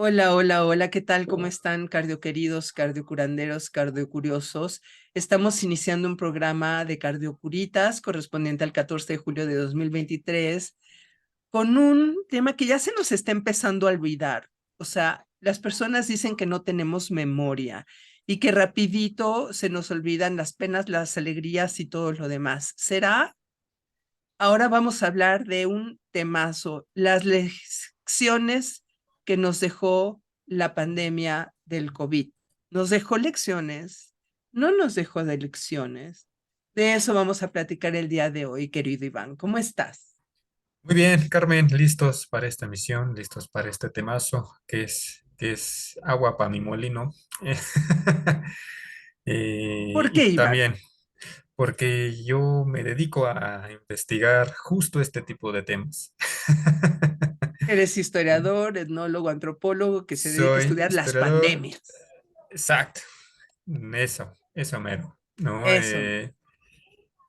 Hola, hola, hola, ¿qué tal? ¿Cómo están, cardioqueridos, cardiocuranderos, cardiocuriosos? Estamos iniciando un programa de cardiocuritas correspondiente al 14 de julio de 2023 con un tema que ya se nos está empezando a olvidar. O sea, las personas dicen que no tenemos memoria y que rapidito se nos olvidan las penas, las alegrías y todo lo demás. ¿Será? Ahora vamos a hablar de un temazo, las lecciones que nos dejó la pandemia del COVID. ¿Nos dejó lecciones? ¿No nos dejó de lecciones? De eso vamos a platicar el día de hoy, querido Iván. ¿Cómo estás? Muy bien, Carmen, listos para esta misión, listos para este temazo que es agua para mi molino. ¿Por qué, Y Iván? también porque yo me dedico a investigar justo este tipo de temas. Eres historiador, etnólogo, antropólogo que se dedica a Soy estudiar las historiador, pandemias. exacto, eso mero, ¿no? Eso,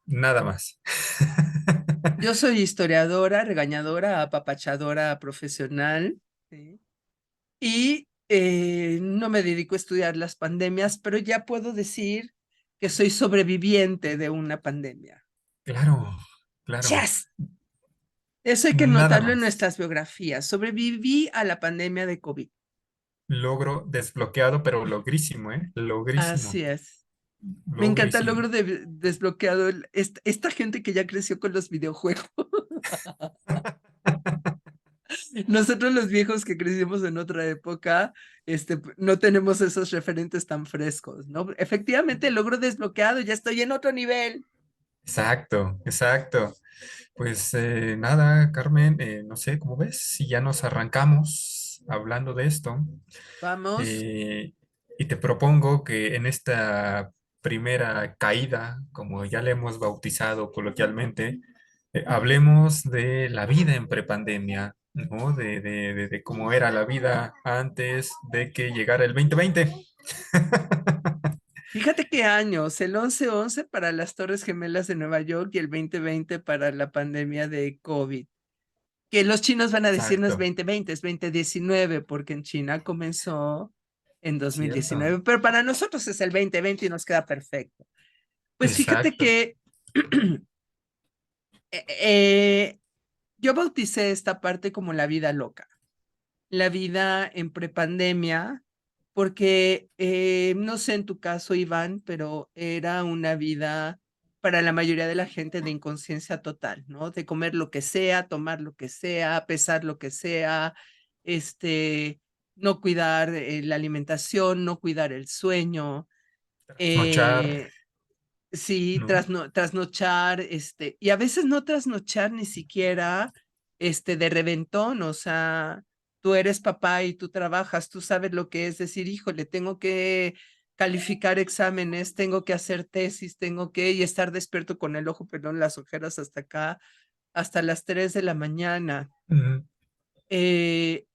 ¿no? Nada más. Yo soy historiadora, regañadora, apapachadora profesional, ¿sí? Y no me dedico a estudiar las pandemias, pero ya puedo decir que soy sobreviviente de una pandemia. Claro, claro, ¡Chas! Eso hay que nada notarlo en más. nuestras biografías. Sobreviví a la pandemia de COVID. Logro desbloqueado, pero logrísimo, ¿eh? Así Logrísimo, es. Me encanta el logrísimo. logro desbloqueado. Esta gente que ya creció con los videojuegos. Nosotros los viejos que crecimos en otra época, no tenemos esos referentes tan frescos, ¿no? Efectivamente, el logro desbloqueado, ya estoy en otro nivel. Exacto, exacto. Pues nada, Carmen, no sé, ¿cómo ves? Si ya nos arrancamos hablando de esto, Vamos. eh, y te propongo que en esta primera caída, como ya le hemos bautizado coloquialmente, hablemos de la vida en prepandemia, ¿no? De cómo era la vida antes de que llegara el 2020. Fíjate qué años, el 11-11 para las Torres Gemelas de Nueva York y el 2020 para la pandemia de COVID. Que los chinos van a decir no es Exacto, 2020, es 2019, porque en China comenzó en cierto, 2019, pero para nosotros es el 2020 y nos queda perfecto. Pues fíjate exacto. que eh, yo bauticé esta parte como la vida loca, la vida en prepandemia, porque no sé en tu caso, Iván, pero era una vida para la mayoría de la gente de inconsciencia total, ¿no? De comer lo que sea, tomar lo que sea, pesar lo que sea, este, no cuidar la alimentación, no cuidar el sueño, Nochar, eh, sí, ¿no? trasnochar, y a veces no trasnochar ni siquiera, de reventón, o sea, tú eres papá y tú trabajas, tú sabes lo que es decir, híjole, tengo que calificar exámenes, tengo que hacer tesis, y estar despierto con el ojo pelón, las ojeras hasta acá, hasta las 3 de la mañana. Ujú. Eh,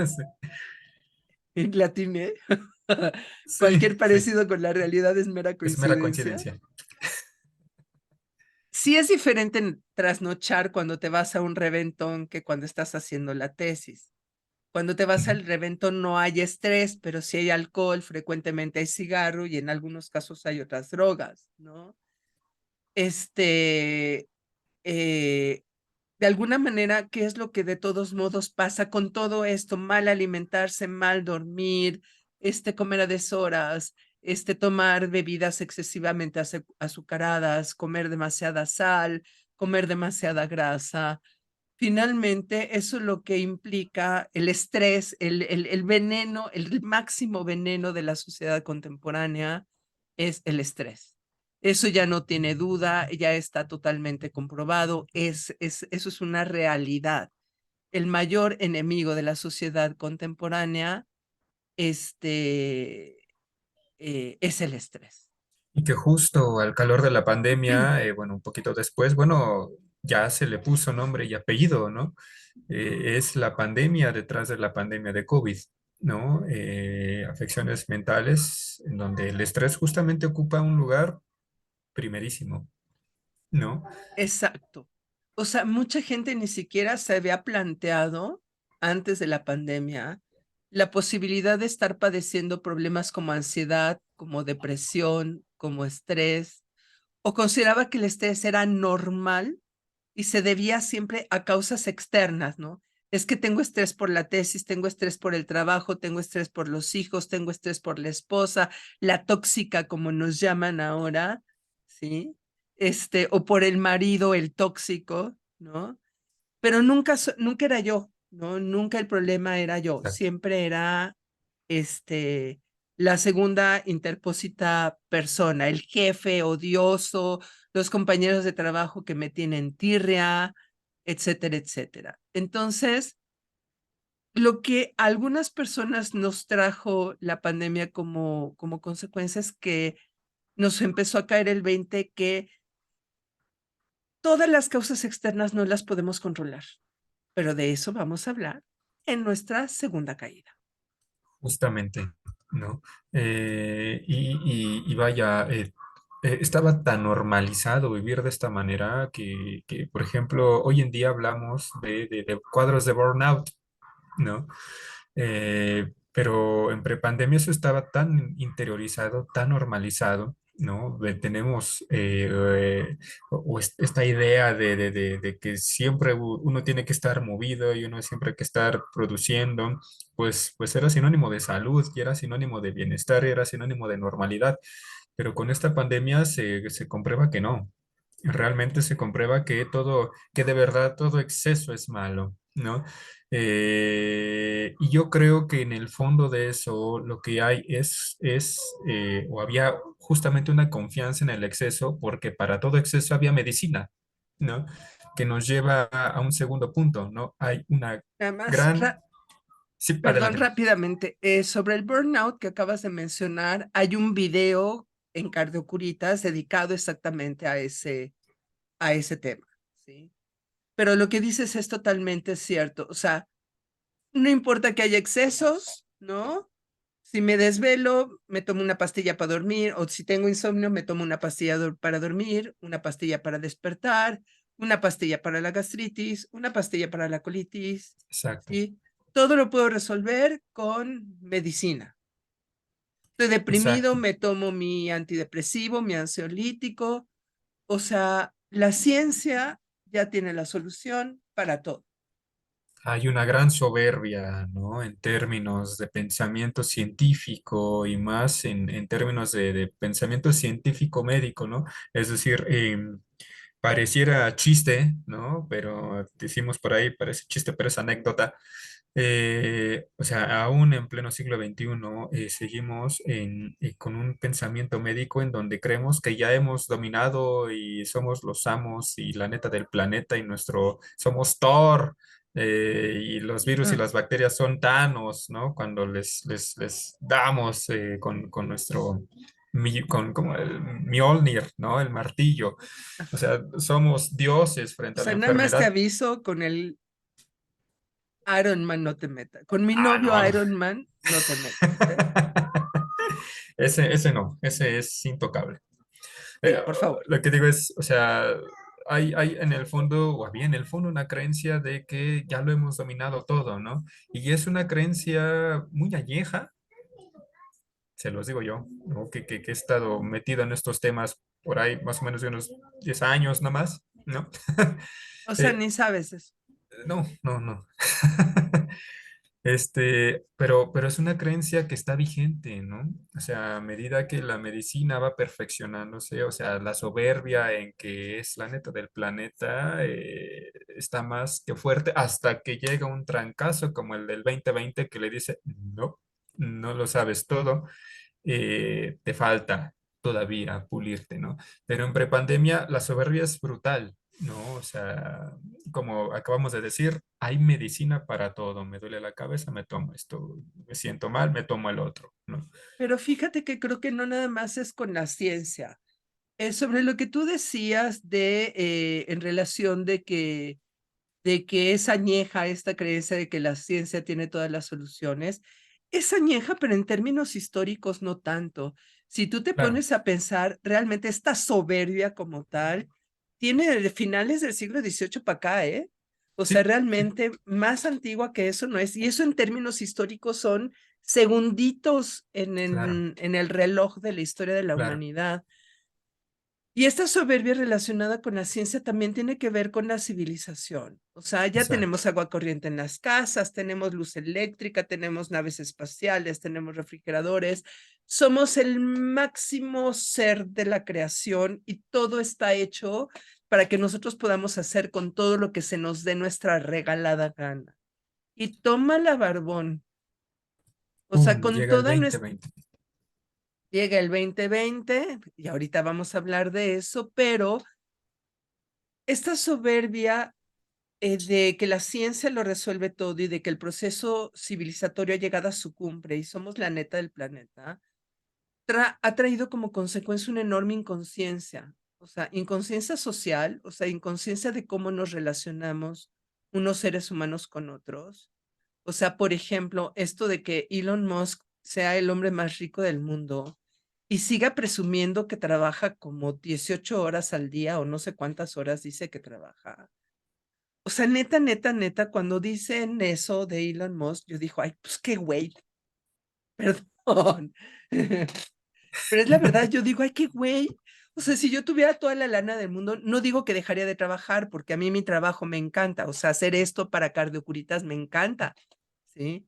Sí, en latín, ¿eh? sí, Cualquier sí, parecido con la realidad es mera es mera coincidencia. coincidencia. Sí es diferente trasnochar cuando te vas a un reventón que cuando estás haciendo la tesis. Cuando te vas Ujú. al reventón no hay estrés, pero sí hay alcohol, frecuentemente hay cigarro y en algunos casos hay otras drogas, ¿no? Este, eh, de alguna manera, ¿qué es lo que de todos modos pasa con todo esto? Mal alimentarse, mal dormir, comer a deshoras, tomar bebidas excesivamente azucaradas, comer demasiada sal, comer demasiada grasa. Finalmente, eso es lo que implica el estrés, el veneno, el máximo veneno de la sociedad contemporánea es el estrés. Eso ya no tiene duda, ya está totalmente comprobado, eso es una realidad. El mayor enemigo de la sociedad contemporánea, este, es el estrés. Y que justo al calor de la pandemia, bueno, un poquito después, bueno, ya se le puso nombre y apellido, ¿no? Es la pandemia detrás de la pandemia de COVID, ¿no? Afecciones mentales, en donde el estrés justamente ocupa un lugar primerísimo, ¿no? Exacto. O sea, mucha gente ni siquiera se había planteado antes de la pandemia la posibilidad de estar padeciendo problemas como ansiedad, como depresión, como estrés, o consideraba que el estrés era normal y se debía siempre a causas externas, ¿no? Es que tengo estrés por la tesis, tengo estrés por el trabajo, tengo estrés por los hijos, tengo estrés por la esposa, la tóxica, como nos llaman ahora, ¿sí? O por el marido, el tóxico, ¿no? Pero nunca era yo, ¿no? Nunca el problema era yo, Exacto. siempre era, este, la segunda interpósita persona, el jefe odioso, los compañeros de trabajo que me tienen tirria, etcétera, etcétera. Entonces, lo que a algunas personas nos trajo la pandemia como consecuencia es que nos empezó a caer el 20 que todas las causas externas no las podemos controlar. Pero de eso vamos a hablar en nuestra segunda caída. Justamente, ¿no? Y vaya, estaba tan normalizado vivir de esta manera que, por ejemplo, hoy en día hablamos de cuadros de burnout, ¿no? Pero en prepandemia eso estaba tan interiorizado, tan normalizado, ¿no? Tenemos esta idea de que siempre uno tiene que estar movido y uno siempre hay que estar produciendo, pues era sinónimo de salud y era sinónimo de bienestar y era sinónimo de normalidad. Pero con esta pandemia se comprueba que no. Realmente se comprueba que todo, que de verdad todo exceso es malo, ¿no? Y yo creo que en el fondo de eso lo que hay o había justamente una confianza en el exceso, porque para todo exceso había medicina, ¿no? Que nos lleva a un segundo punto, ¿no? Hay una Nada más, gran... Sí, perdón, adelante. rápidamente, sobre el burnout que acabas de mencionar, hay un video en Cardiocuritas dedicado exactamente a ese tema, ¿sí? Pero lo que dices es totalmente cierto. O sea, no importa que haya excesos, ¿no? Si me desvelo, me tomo una pastilla para dormir, o si tengo insomnio, me tomo una pastilla para dormir, una pastilla para despertar, una pastilla para la gastritis, una pastilla para la colitis, Exacto, ¿sí? Todo lo puedo resolver con medicina. Estoy deprimido, exacto. me tomo mi antidepresivo, mi ansiolítico. O sea, la ciencia ya tiene la solución para todo. Hay una gran soberbia, ¿no? En términos de pensamiento científico y más en términos de pensamiento científico médico, ¿no? Es decir, pareciera chiste, ¿no? Pero decimos por ahí, parece chiste, pero es anécdota. O sea, aún en pleno siglo XXI, seguimos con un pensamiento médico en donde creemos que ya hemos dominado y somos los amos y la neta del planeta y somos Thor, y los virus y Mm. las bacterias son Thanos, ¿no? Cuando les damos con nuestro, con como el Mjolnir, ¿no? El martillo. O sea, somos dioses O frente a la sea, nada más te enfermedad. aviso, con el Iron Man no te metas. Con mi Ah, novio no. Iron Man no te metas, ¿eh? Ese no, ese es intocable. Sí, Eh, por favor. lo que digo es, o sea, hay en el fondo, o había en el fondo una creencia de que ya lo hemos dominado todo, ¿no? Y es una creencia muy añeja, se los digo yo, ¿no? Que he estado metido en estos temas por ahí más o menos de unos 10 años nomás, ¿no? O sea, Eh, ni sabes eso. no, no, no. Pero es una creencia que está vigente, ¿no? O sea, a medida que la medicina va perfeccionándose, o sea, la soberbia en que es la neta del planeta está más que fuerte hasta que llega un trancazo como el del 2020 que le dice, no, no lo sabes todo, te falta todavía pulirte, ¿no? Pero en prepandemia la soberbia es brutal, ¿no? O sea, como acabamos de decir, hay medicina para todo. Me duele la cabeza, me tomo esto. Me siento mal, me tomo el otro, ¿no? Pero fíjate que creo que no nada más es con la ciencia. Sobre lo que tú decías en relación de que es añeja esta creencia de que la ciencia tiene todas las soluciones, es añeja, pero en términos históricos no tanto. Si tú te Claro, pones a pensar, realmente esta soberbia como tal tiene de finales del siglo XVIII para acá, ¿eh? O sea, Sí, sí, realmente más antigua que eso no es. Y eso en términos históricos son segunditos claro, en el reloj de la historia de la claro, humanidad. Y esta soberbia relacionada con la ciencia también tiene que ver con la civilización. O sea, ya exacto. tenemos agua corriente en las casas, tenemos luz eléctrica, tenemos naves espaciales, tenemos refrigeradores. Somos el máximo ser de la creación y todo está hecho para que nosotros podamos hacer con todo lo que se nos dé nuestra regalada gana. Y toma la barbón. O sea, con Llega el toda veinte nuestra... veinte. Llega el 2020 y ahorita vamos a hablar de eso, pero esta soberbia de que la ciencia lo resuelve todo y de que el proceso civilizatorio ha llegado a su cumbre y somos la neta del planeta, ha traído como consecuencia una enorme inconsciencia, o sea, inconsciencia social, o sea, inconsciencia de cómo nos relacionamos unos seres humanos con otros. O sea, por ejemplo, esto de que Elon Musk sea el hombre más rico del mundo y siga presumiendo que trabaja como 18 horas al día o no sé cuántas horas dice que trabaja. O sea, neta, neta, neta, cuando dicen eso de Elon Musk, yo digo, ay, pues qué güey, perdón. Pero es la verdad, yo digo, ay, qué güey. O sea, si yo tuviera toda la lana del mundo, no digo que dejaría de trabajar, porque a mí mi trabajo me encanta. O sea, hacer esto para Cardiocuritas me encanta, ¿sí?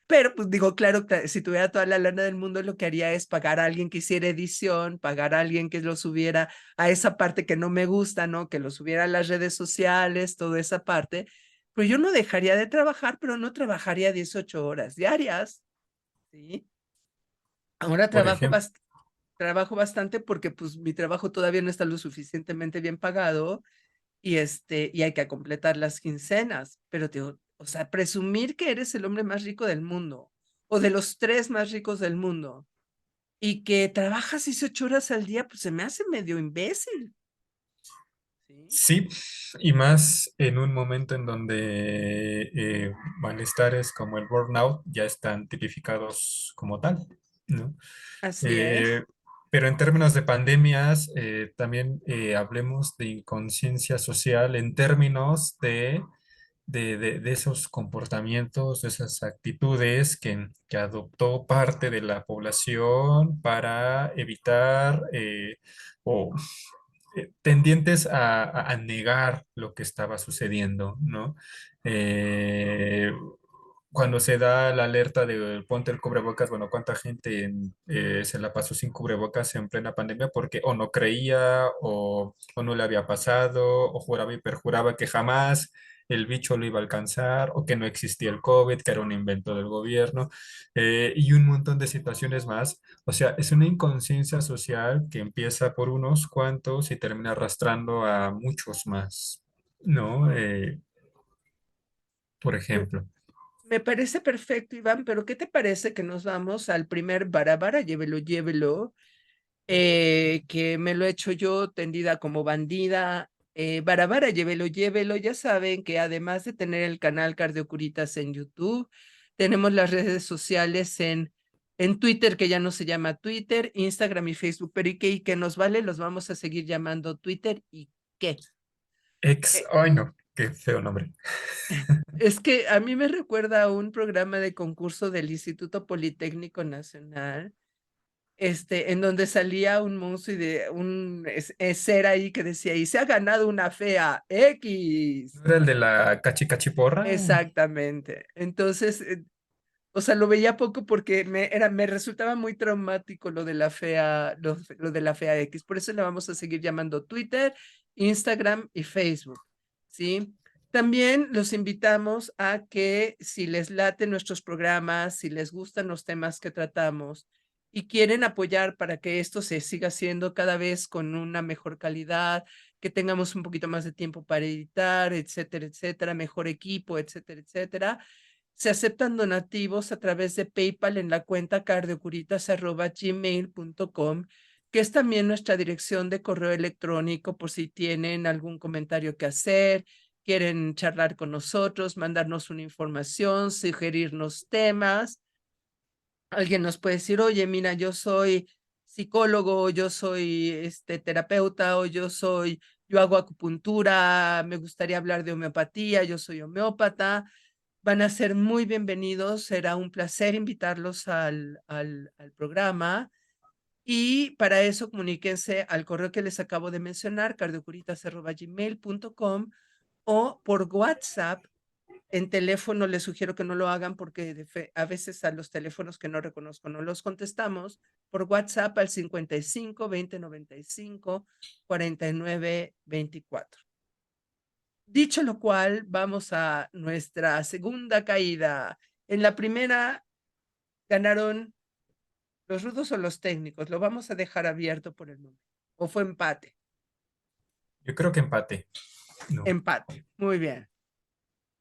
Pero pues digo, claro, si tuviera toda la lana del mundo, lo que haría es pagar a alguien que hiciera edición, pagar a alguien que lo subiera a esa parte que no me gusta, ¿no? Que lo subiera a las redes sociales, toda esa parte. Pero yo no dejaría de trabajar, pero no trabajaría 18 horas diarias, ¿sí? Ahora Por ejemplo, trabajo bastante porque pues mi trabajo todavía no está lo suficientemente bien pagado y hay que completar las quincenas, pero te digo, o sea, presumir que eres el hombre más rico del mundo o de los tres más ricos del mundo y que trabajas 18 horas al día, pues se me hace medio imbécil, ¿sí? sí, y más en un momento en donde malestares como el burnout ya están tipificados como tal, ¿no? Así es. Eh, pero en términos de pandemias, también hablemos de inconsciencia social en términos de esos comportamientos, de esas actitudes que adoptó parte de la población para evitar o tendientes a negar lo que estaba sucediendo, ¿no? Eh, Cuando se da la alerta de ponte el cubrebocas, bueno, ¿cuánta gente se la pasó sin cubrebocas en plena pandemia porque o no creía o no le había pasado o juraba y perjuraba que jamás el bicho lo iba a alcanzar o que no existía el COVID, que era un invento del gobierno y un montón de situaciones más? O sea, es una inconsciencia social que empieza por unos cuantos y termina arrastrando a muchos más, ¿no? Por Me, ejemplo. me parece perfecto, Iván, pero ¿qué te parece que nos vamos al primer barabara, llévelo, llévelo? Que me lo he hecho yo tendida como bandida. Bara, llévelo, llévelo. Ya saben que además de tener el canal Cardiocuritas en YouTube, tenemos las redes sociales en Twitter, que ya no se llama Twitter, Instagram y Facebook, pero y que nos vale, los vamos a seguir llamando Twitter y qué. Eh, Ay no, qué feo nombre. es que a mí me recuerda a un programa de concurso del Instituto Politécnico Nacional en donde salía un monstruo y de un ser ahí que decía, y se ha ganado una fea ¿No X. era el de la cachicachiporra? Exactamente. Entonces, o sea, lo veía poco porque me resultaba muy traumático lo de la fea, lo de la fea X. Por eso le vamos a seguir llamando Twitter, Instagram y Facebook. ¿Sí? También los invitamos a que si les late nuestros programas, si les gustan los temas que tratamos y quieren apoyar para que esto se siga haciendo cada vez con una mejor calidad, que tengamos un poquito más de tiempo para editar, etcétera, etcétera, mejor equipo, etcétera, etcétera. Se aceptan donativos a través de PayPal en la cuenta cardiocuritas@gmail.com, que es también nuestra dirección de correo electrónico por si tienen algún comentario que hacer, quieren charlar con nosotros, mandarnos una información, sugerirnos temas. Alguien nos puede decir, oye, mira, yo soy psicólogo, yo soy terapeuta, o yo soy yo hago acupuntura, me gustaría hablar de homeopatía, yo soy homeópata. Van a ser muy bienvenidos, será un placer invitarlos al programa. Y para eso comuníquense al correo que les acabo de mencionar, cardiocuritas@gmail.com, o por WhatsApp. En teléfono les sugiero que no lo hagan porque a veces a los teléfonos que no reconozco no los contestamos. Por WhatsApp al 55 20 95 49 24. Dicho lo cual, vamos a nuestra segunda caída. En la primera ganaron los rudos o los técnicos. Lo vamos a dejar abierto por el momento. ¿O fue empate? Yo creo que empate, ¿no? Empate. Muy bien.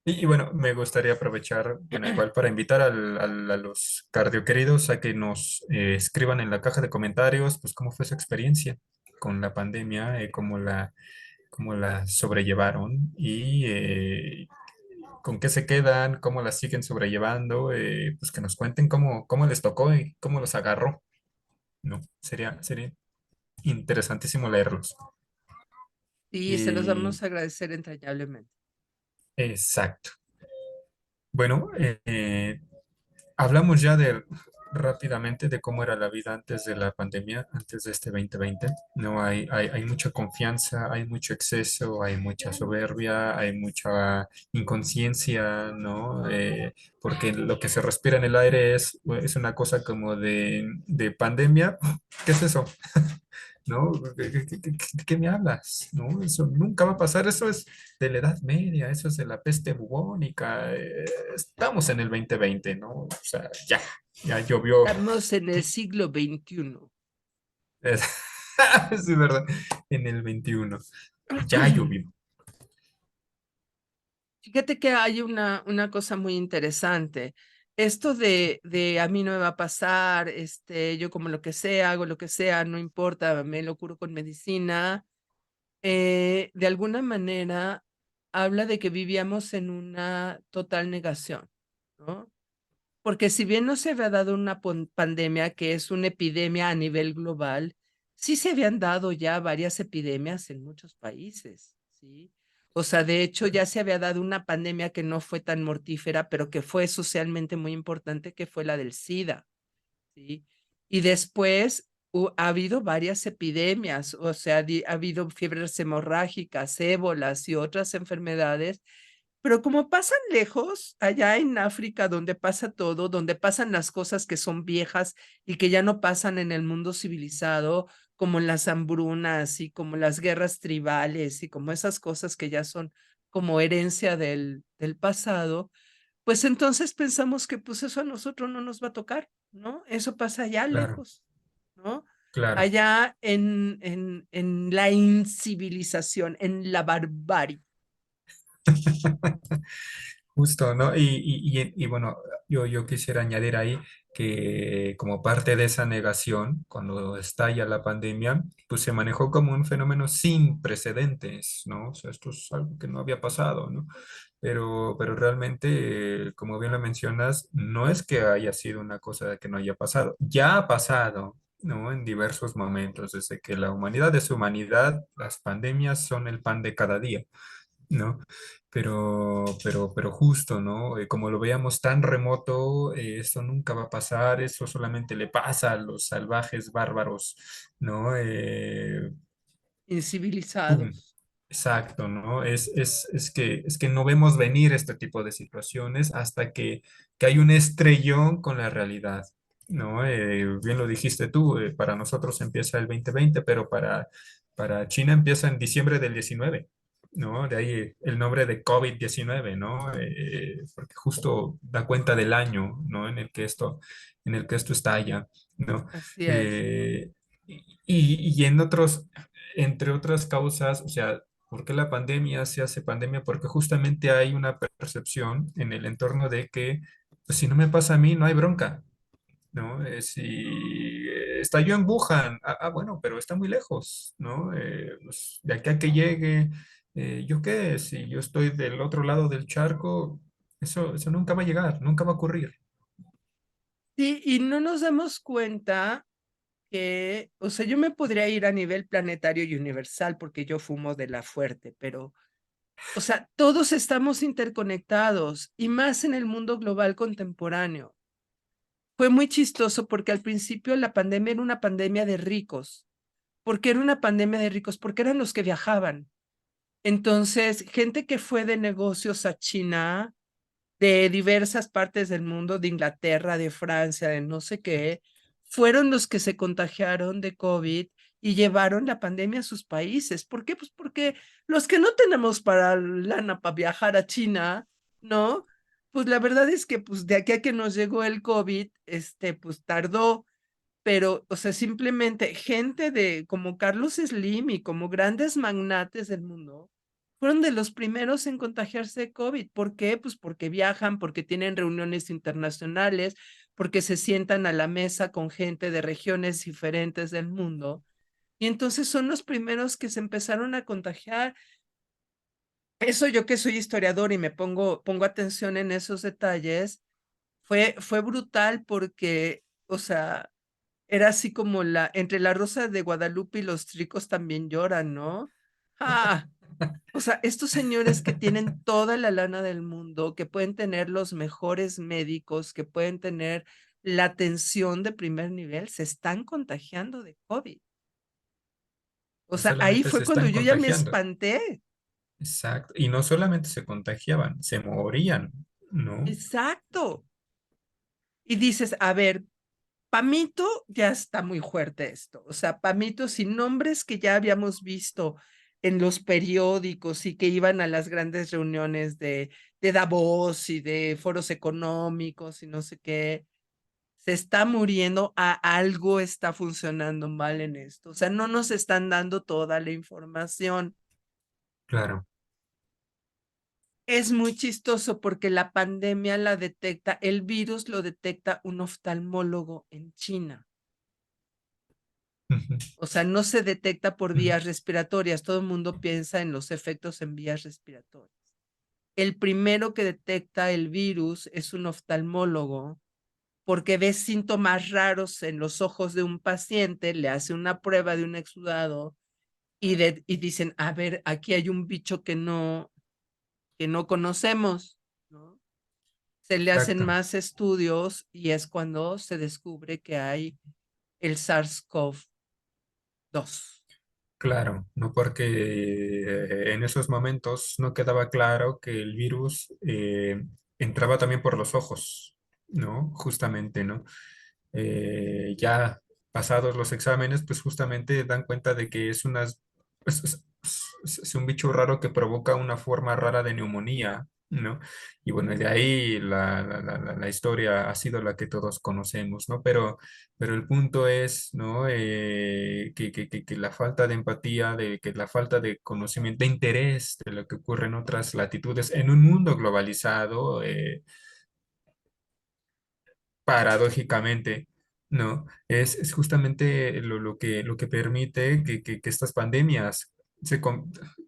Y bueno, me gustaría aprovechar, bueno, igual para invitar a los cardioqueridos a que nos escriban en la caja de comentarios, pues cómo fue su experiencia con la pandemia, cómo la sobrellevaron y con qué se quedan, cómo la siguen sobrellevando, pues que nos cuenten cómo les tocó y cómo los agarró, ¿no? Sería interesantísimo leerlos. Y se los Y vamos a agradecer entrañablemente. exacto. Bueno, hablamos ya rápidamente de cómo era la vida antes de la pandemia, antes de este 2020. No hay mucha confianza, hay mucho exceso, hay mucha soberbia, hay mucha inconsciencia, ¿no? Porque lo que se respira en el aire es una cosa como de pandemia. ¿Qué es eso? ¿No? ¿De qué me hablas? ¿No? Eso nunca va a pasar, eso es de la Edad Media, eso es de la peste bubónica, estamos en el 2020, ¿no? O sea, ya llovió. Estamos en el siglo XXI. Es, sí, ¿verdad? En el 21, ya llovió. Fíjate que hay una cosa muy interesante. Esto de a mí no me va a pasar, yo como lo que sea, hago lo que sea, no importa, me lo curo con medicina. De alguna manera habla de que vivíamos en una total negación, ¿no? Porque si bien no se había dado una pandemia, que es una epidemia a nivel global, sí se habían dado ya varias epidemias en muchos países, ¿sí? O sea, de hecho ya se había dado una pandemia que no fue tan mortífera, pero que fue socialmente muy importante, que fue la del SIDA, ¿sí? Y después ha habido varias epidemias, o sea, ha habido fiebres hemorrágicas, ébolas y otras enfermedades, pero como pasan lejos, allá en África, donde pasa todo, donde pasan las cosas que son viejas y que ya no pasan en el mundo civilizado, como las hambrunas y como las guerras tribales y como esas cosas que ya son como herencia del pasado, pues entonces pensamos que pues eso a nosotros no nos va a tocar, ¿no? Eso pasa allá Claro, lejos, ¿no? claro. Allá en la incivilización, en la barbarie. Justo, ¿no? Y bueno, yo quisiera añadir ahí que como parte de esa negación, cuando estalla la pandemia, pues se manejó como un fenómeno sin precedentes, ¿no? O sea, esto es algo que no había pasado, ¿no? Pero realmente, como bien lo mencionas, no es que haya sido una cosa que no haya pasado, ya ha pasado, ¿no? En diversos momentos, desde que la humanidad es humanidad, las pandemias son el pan de cada día. ¿No? Pero justo, ¿no? Como lo veíamos tan remoto, eso nunca va a pasar, eso solamente le pasa a los salvajes bárbaros, ¿no? Pum. Incivilizados. Exacto, ¿no? Es que no vemos venir este tipo de situaciones hasta que hay un estrellón con la realidad, ¿no? Bien lo dijiste tú, para nosotros empieza el 2020, pero para China empieza en diciembre del 19, ¿no? De ahí el nombre de COVID-19, ¿no? Porque justo da cuenta del año, ¿no? En el que esto estalla, ¿no? Así es. Eh, y entre otras causas, o sea, ¿por qué la pandemia se hace pandemia? Porque justamente hay una percepción en el entorno de que, pues si no me pasa a mí, no hay bronca, ¿no? Si estalló en Wuhan, bueno, pero está muy lejos, ¿no? Pues, de aquí a que llegue, ¿yo qué? Si yo estoy del otro lado del charco, eso nunca va a llegar, nunca va a ocurrir. Sí, y no nos damos cuenta que, o sea, yo me podría ir a nivel planetario y universal porque yo fumo de la fuerte, pero, o sea, todos estamos interconectados y más en el mundo global contemporáneo. Fue muy chistoso porque al principio la pandemia era una pandemia de ricos. ¿Por qué era una pandemia de ricos? Porque eran los que viajaban. Entonces, gente que fue de negocios a China, de diversas partes del mundo, de Inglaterra, de Francia, de no sé qué, fueron los que se contagiaron de COVID y llevaron la pandemia a sus países. ¿Por qué? Pues porque los que no tenemos para lana para viajar a China, ¿no? Pues la verdad es que pues de aquí a que nos llegó el COVID, pues tardó, pero, o sea, simplemente gente de como Carlos Slim y como grandes magnates del mundo fueron de los primeros en contagiarse de COVID. ¿Por qué? Pues porque viajan, porque tienen reuniones internacionales, porque se sientan a la mesa con gente de regiones diferentes del mundo. Y entonces son los primeros que se empezaron a contagiar. Eso yo que soy historiador y me pongo atención en esos detalles, fue brutal porque, o sea, era así como entre la Rosa de Guadalupe y los tricos también lloran, ¿no? Ah, o sea, estos señores que tienen toda la lana del mundo, que pueden tener los mejores médicos, que pueden tener la atención de primer nivel, se están contagiando de COVID. O No sea, ahí solamente se fue cuando están yo ya me contagiando, espanté. exacto, y no solamente se contagiaban, se morían, ¿no? Exacto. Y dices, a ver, Pamito ya está muy fuerte esto. O sea, Pamito sin nombres que ya habíamos visto en los periódicos y que iban a las grandes reuniones de Davos y de foros económicos y no sé qué. Se está muriendo, algo está funcionando mal en esto. O sea, no nos están dando toda la información. Claro. Es muy chistoso porque la pandemia la detecta, el virus lo detecta un oftalmólogo en China. Ujú, O sea, no se detecta por ujú. vías respiratorias. Todo el mundo piensa en los efectos en vías respiratorias. El primero que detecta el virus es un oftalmólogo porque ve síntomas raros en los ojos de un paciente, le hace una prueba de un exudado y dicen, a ver, aquí hay un bicho que no conocemos, ¿no? Se le hacen Exacto. más estudios y es cuando se descubre que hay el SARS-CoV-2. Claro, no porque en esos momentos no quedaba claro que el virus entraba también por los ojos, ¿no? Justamente, ¿no? Ya pasados los exámenes, pues justamente dan cuenta de que es un bicho raro que provoca una forma rara de neumonía, ¿no? Y bueno, de ahí la historia ha sido la que todos conocemos, ¿no? Pero el punto es, ¿no? Que la falta de empatía, que la falta de conocimiento, de interés de lo que ocurre en otras latitudes, en un mundo globalizado, paradójicamente, ¿no? Es justamente lo que permite que estas pandemias,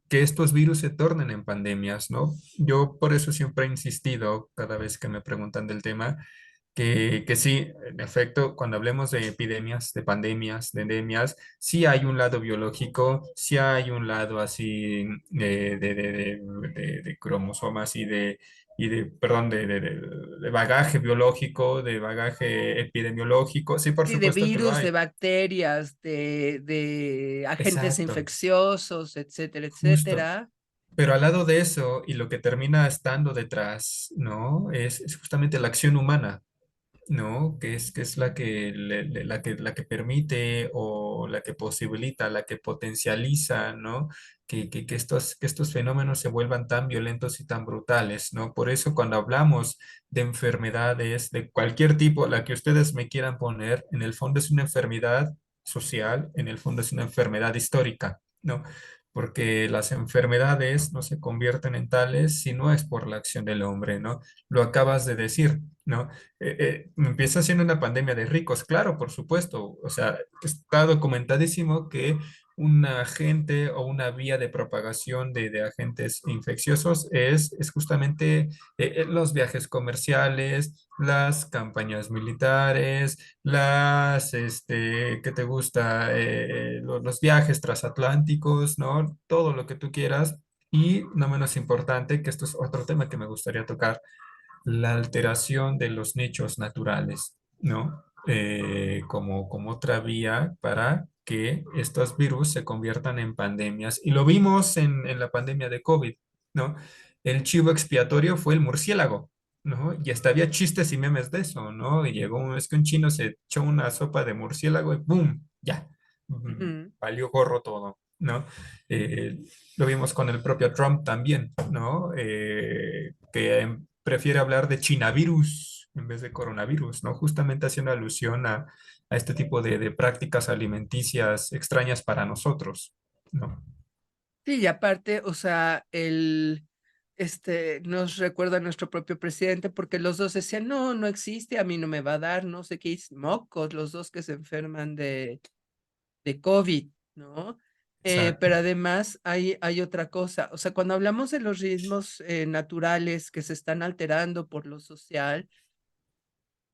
que estos virus se tornen en pandemias, ¿no? Yo por eso siempre he insistido, cada vez que me preguntan del tema, que sí, en efecto, cuando hablemos de epidemias, de pandemias, de endemias, sí hay un lado biológico, sí hay un lado así de cromosomas perdón, de bagaje biológico, de bagaje epidemiológico, sí, por Sí, de supuesto que lo virus, de hay. bacterias, de agentes Exacto, infecciosos, etcétera, justo. etcétera. Pero al lado de eso, y lo que termina estando detrás, ¿no? Es justamente la acción humana. ¿No? Que es la que, la que permite o la que posibilita, la que potencializa, ¿no? Que estos fenómenos se vuelvan tan violentos y tan brutales, ¿no? Por eso cuando hablamos de enfermedades de cualquier tipo, la que ustedes me quieran poner, en el fondo es una enfermedad social, en el fondo es una enfermedad histórica, ¿no? Porque las enfermedades no se convierten en tales si no es por la acción del hombre, ¿no? Lo acabas de decir, ¿no? Empieza siendo una pandemia de ricos, claro, por supuesto. O sea, está documentadísimo que un agente o una vía de propagación de agentes infecciosos es justamente los viajes comerciales, las campañas militares, ¿qué te gusta? Los viajes transatlánticos, ¿no? Todo lo que tú quieras. Y no menos importante, que esto es otro tema que me gustaría tocar, la alteración de los nichos naturales, ¿no? Como otra vía para que estos virus se conviertan en pandemias. Y lo vimos en la pandemia de COVID, ¿no? El chivo expiatorio fue el murciélago, ¿no? Y hasta había chistes y memes de eso, ¿no? Y es que un chino se echó una sopa de murciélago y ¡boom! Ya, Ujú. valió gorro todo, ¿no? Eh, lo vimos con el propio Trump también, ¿no? Que prefiere hablar de chinavirus en vez de coronavirus, ¿no? Justamente haciendo alusión a este tipo de prácticas alimenticias extrañas para nosotros, ¿no? Sí, y aparte, o sea, nos recuerda a nuestro propio presidente, porque los dos decían, no, no existe, a mí no me va a dar, no sé qué, mocos, los dos que se enferman de COVID, ¿no? Pero Exacto, además hay otra cosa, o sea, cuando hablamos de los ritmos naturales que se están alterando por lo social,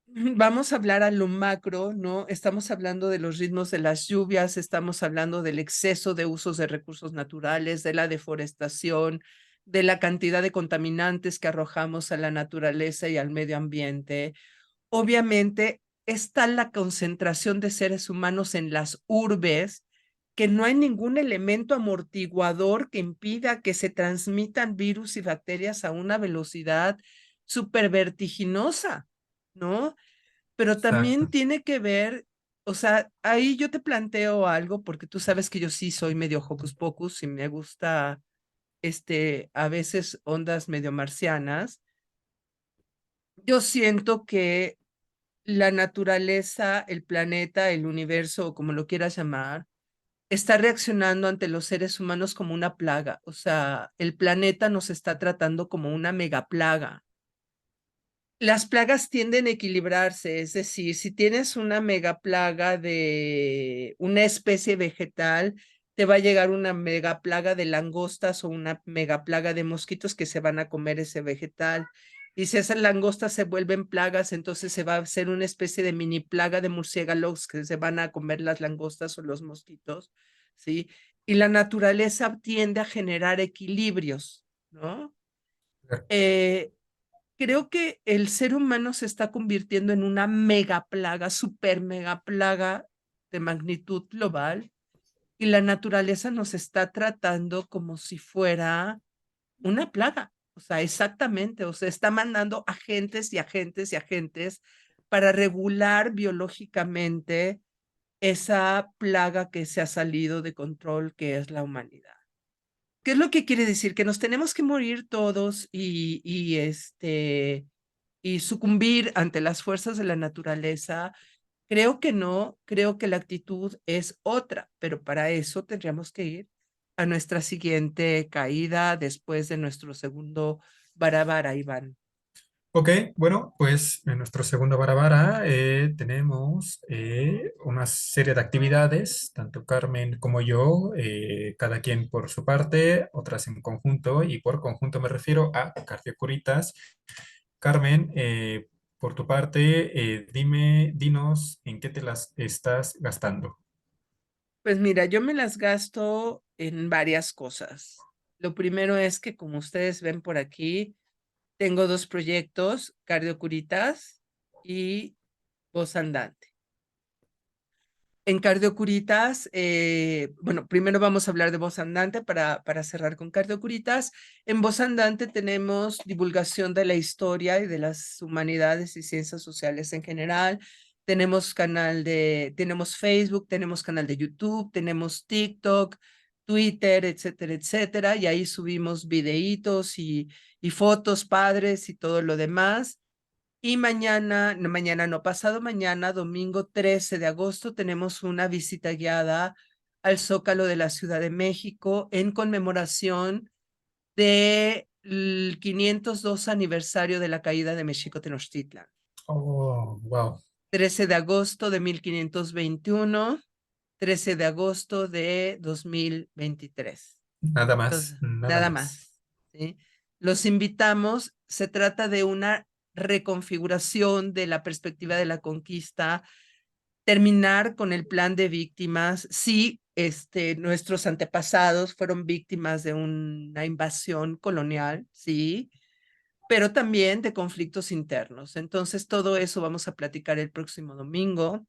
vamos a hablar a lo macro, ¿no? Estamos hablando de los ritmos de las lluvias, estamos hablando del exceso de usos de recursos naturales, de la deforestación, de la cantidad de contaminantes que arrojamos a la naturaleza y al medio ambiente. Obviamente, está la concentración de seres humanos en las urbes, que no hay ningún elemento amortiguador que impida que se transmitan virus y bacterias a una velocidad súper vertiginosa, ¿no? Pero también exacto. tiene que ver, o sea, ahí yo te planteo algo, porque tú sabes que yo sí soy medio hocus pocus y me gusta, a veces ondas medio marcianas. Yo siento que la naturaleza, el planeta, el universo, o como lo quieras llamar, está reaccionando ante los seres humanos como una plaga. O sea, el planeta nos está tratando como una megaplaga. Las plagas tienden a equilibrarse, es decir, si tienes una megaplaga de una especie vegetal, te va a llegar una megaplaga de langostas o una megaplaga de mosquitos que se van a comer ese vegetal. Y si esas langostas se vuelven plagas, entonces se va a hacer una especie de mini plaga de murciélagos que se van a comer las langostas o los mosquitos, ¿sí? Y la naturaleza tiende a generar equilibrios, ¿no? Eh, Creo que el ser humano se está convirtiendo en una mega plaga, super mega plaga de magnitud global, y la naturaleza nos está tratando como si fuera una plaga. O sea, exactamente, o sea, está mandando agentes y agentes y agentes para regular biológicamente esa plaga que se ha salido de control, que es la humanidad. ¿Qué es lo que quiere decir? Que nos tenemos que morir todos y sucumbir ante las fuerzas de la naturaleza. Creo que no, creo que la actitud es otra, pero para eso tendríamos que ir a nuestra siguiente caída después de nuestro segundo Barabara, Iván. Ok, bueno, pues en nuestro segundo Barabara tenemos una serie de actividades, tanto Carmen como yo, cada quien por su parte, otras en conjunto, y por conjunto me refiero a Cardiocuritas. Carmen, por tu parte, dinos en qué te las estás gastando. Pues mira, yo me las gasto en varias cosas. Lo primero es que, como ustedes ven por aquí, tengo dos proyectos, Cardiocuritas y Voz Andante. En Cardiocuritas, bueno, primero vamos a hablar de Voz Andante para cerrar con Cardiocuritas. En Voz Andante tenemos divulgación de la historia y de las humanidades y ciencias sociales en general. Tenemos Facebook, tenemos canal de YouTube, tenemos TikTok, Twitter, etcétera, etcétera. Y ahí subimos videitos y fotos padres y todo lo demás. Y mañana, no, mañana no, pasado mañana, domingo 13 de agosto, tenemos una visita guiada al Zócalo de la Ciudad de México en conmemoración del 502 aniversario de la caída de Mexico Tenochtitlan. Oh, wow. 13 de agosto de 1521. 13 de agosto de 2023. Nada más, Entonces, nada nada más. más, ¿sí? Los invitamos, se trata de una reconfiguración de la perspectiva de la conquista, terminar con el plan de víctimas. Sí, nuestros antepasados fueron víctimas de una invasión colonial, sí, pero también de conflictos internos. Entonces, todo eso vamos a platicar el próximo domingo.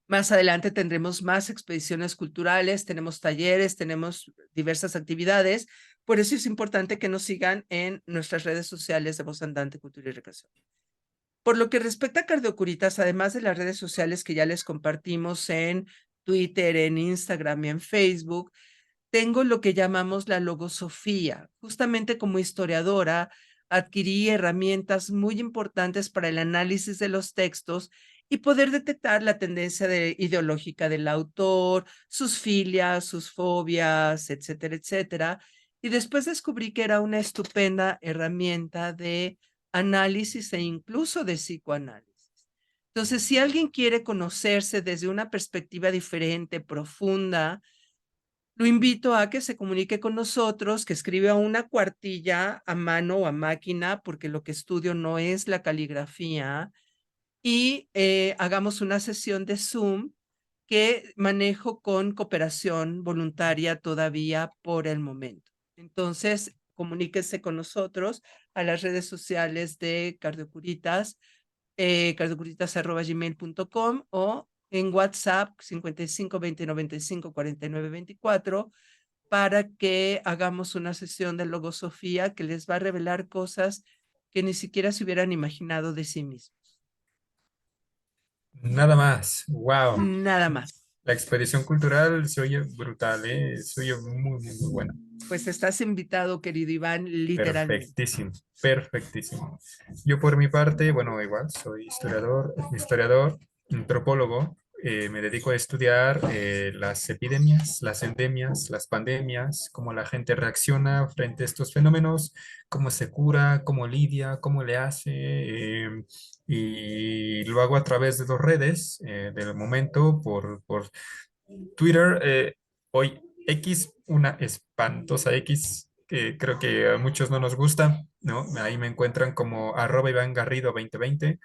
Más adelante tendremos más expediciones culturales, tenemos talleres, tenemos diversas actividades. Por eso es importante que nos sigan en nuestras redes sociales de Voz Andante, Cultura y Recreación. Por lo que respecta a Cardiocuritas, además de las redes sociales que ya les compartimos en Twitter, en Instagram y en Facebook, tengo lo que llamamos la logosofía. Justamente como historiadora, adquirí herramientas muy importantes para el análisis de los textos y poder detectar la tendencia ideológica del autor, sus filias, sus fobias, etcétera, etcétera. Y después descubrí que era una estupenda herramienta de análisis e incluso de psicoanálisis. Entonces, si alguien quiere conocerse desde una perspectiva diferente, profunda, lo invito a que se comunique con nosotros, que escriba una cuartilla a mano o a máquina, porque lo que estudio no es la caligrafía, y hagamos una sesión de Zoom que manejo con cooperación voluntaria todavía por el momento. Entonces, comuníquese con nosotros a las redes sociales de Cardiocuritas, cardiocuritas@gmail.com o en WhatsApp 55 20 95 49 24 para que hagamos una sesión de logosofía que les va a revelar cosas que ni siquiera se hubieran imaginado de sí mismos. Nada más. Wow. Nada más. La expedición cultural se oye brutal, ¿eh? Se oye muy, muy, muy buena. Pues estás invitado, querido Iván, literalmente. Perfectísimo, perfectísimo. Yo por mi parte, bueno, igual, soy historiador, antropólogo. Me dedico a estudiar las epidemias, las endemias, las pandemias, cómo la gente reacciona frente a estos fenómenos, cómo se cura, cómo lidia, cómo le hace. Y lo hago a través de dos redes del momento, por Twitter, hoy X, una espantosa X, que creo que a muchos no nos gusta, ¿no? Ahí me encuentran como @Iván Garrido 2020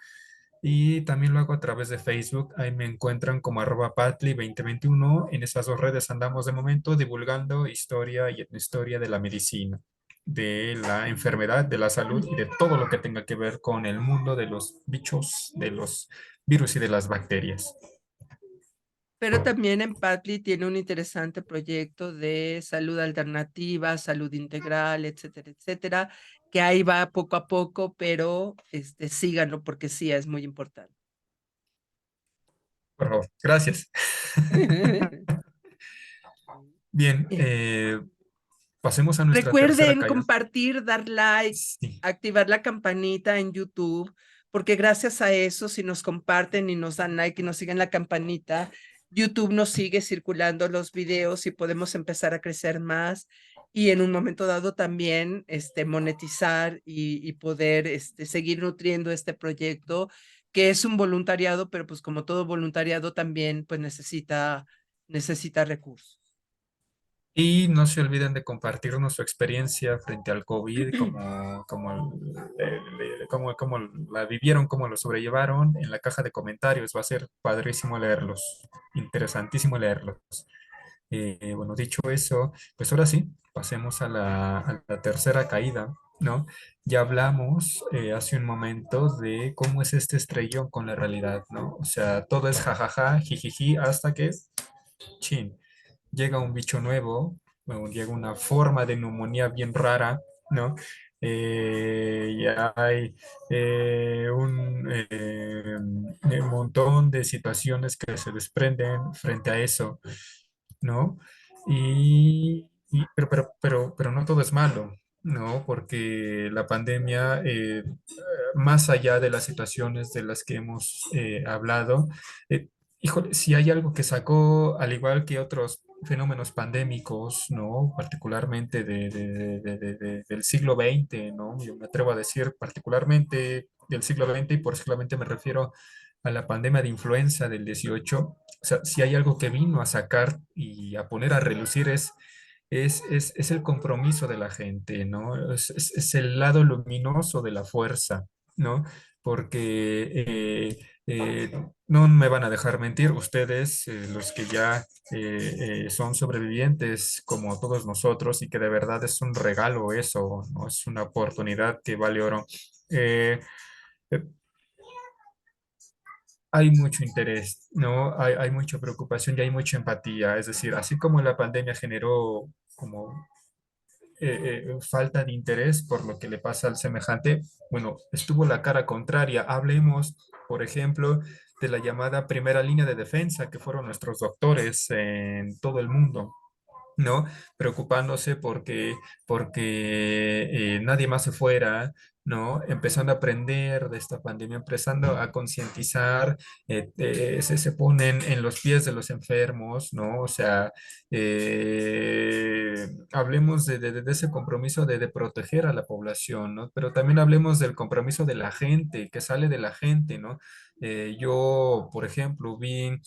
y también lo hago a través de Facebook, ahí me encuentran como @Patli 2021. En esas dos redes andamos de momento divulgando historia y etnohistoria de la medicina, de la enfermedad, de la salud y de todo lo que tenga que ver con el mundo de los bichos, de los virus y de las bacterias. Pero también en Patli tiene un interesante proyecto de salud alternativa, salud integral, etcétera, etcétera, que ahí va poco a poco, pero síganlo porque sí es muy importante. Por favor, gracias. Bien, Bien. pasemos a nuestra tercera Recuerden caída. compartir, dar like, Sí, activar la campanita en YouTube, porque gracias a eso, si nos comparten y nos dan like y nos siguen la campanita, YouTube nos sigue circulando los videos y podemos empezar a crecer más y en un momento dado también monetizar y poder seguir nutriendo este proyecto, que es un voluntariado, pero pues como todo voluntariado también pues necesita recursos. y no se olviden de compartirnos su experiencia frente al COVID, cómo la vivieron, cómo lo sobrellevaron en la caja de comentarios. Va a ser padrísimo leerlos, interesantísimo leerlos. Bueno, dicho eso, pues ahora sí, pasemos a la tercera caída, ¿no? Ya hablamos hace un momento de cómo es este estrellón con la realidad, ¿no? O sea, todo es jajaja, jijiji, hasta que, chin, llega un bicho nuevo, bueno, llega una forma de neumonía bien rara, ¿no? Ya hay un montón de situaciones que se desprenden frente a eso, ¿no? Pero no todo es malo, ¿no? Porque la pandemia, más allá de las situaciones de las que hemos hablado, eh, híjole, si hay algo que sacó, al igual que otros fenómenos pandémicos, ¿no? Particularmente del siglo XX, ¿no? Yo me atrevo a decir particularmente del siglo XX y por siglo XX me refiero a la pandemia de influenza del 18, o sea, si hay algo que vino a sacar y a poner a relucir es el compromiso de la gente, ¿no? Es el lado luminoso de la fuerza, ¿no? Porque no me van a dejar mentir ustedes, los que ya son sobrevivientes como todos nosotros y que de verdad es un regalo eso, ¿no? Es una oportunidad que vale oro. Eh, eh, Hay mucho interés, ¿no? Hay mucha preocupación y hay mucha empatía. Es decir, así como la pandemia generó como falta de interés por lo que le pasa al semejante, bueno, estuvo la cara contraria. Hablemos, por ejemplo, de la llamada primera línea de defensa, que fueron nuestros doctores en todo el mundo. ¿No? Preocupándose porque nadie más se fuera, ¿no? Empezando a aprender de esta pandemia, empezando a concientizar, se ponen en los pies de los enfermos, ¿no? O sea, hablemos de ese compromiso de proteger a la población, ¿no? Pero también hablemos del compromiso de la gente, que sale de la gente, ¿no? Yo, por ejemplo, vi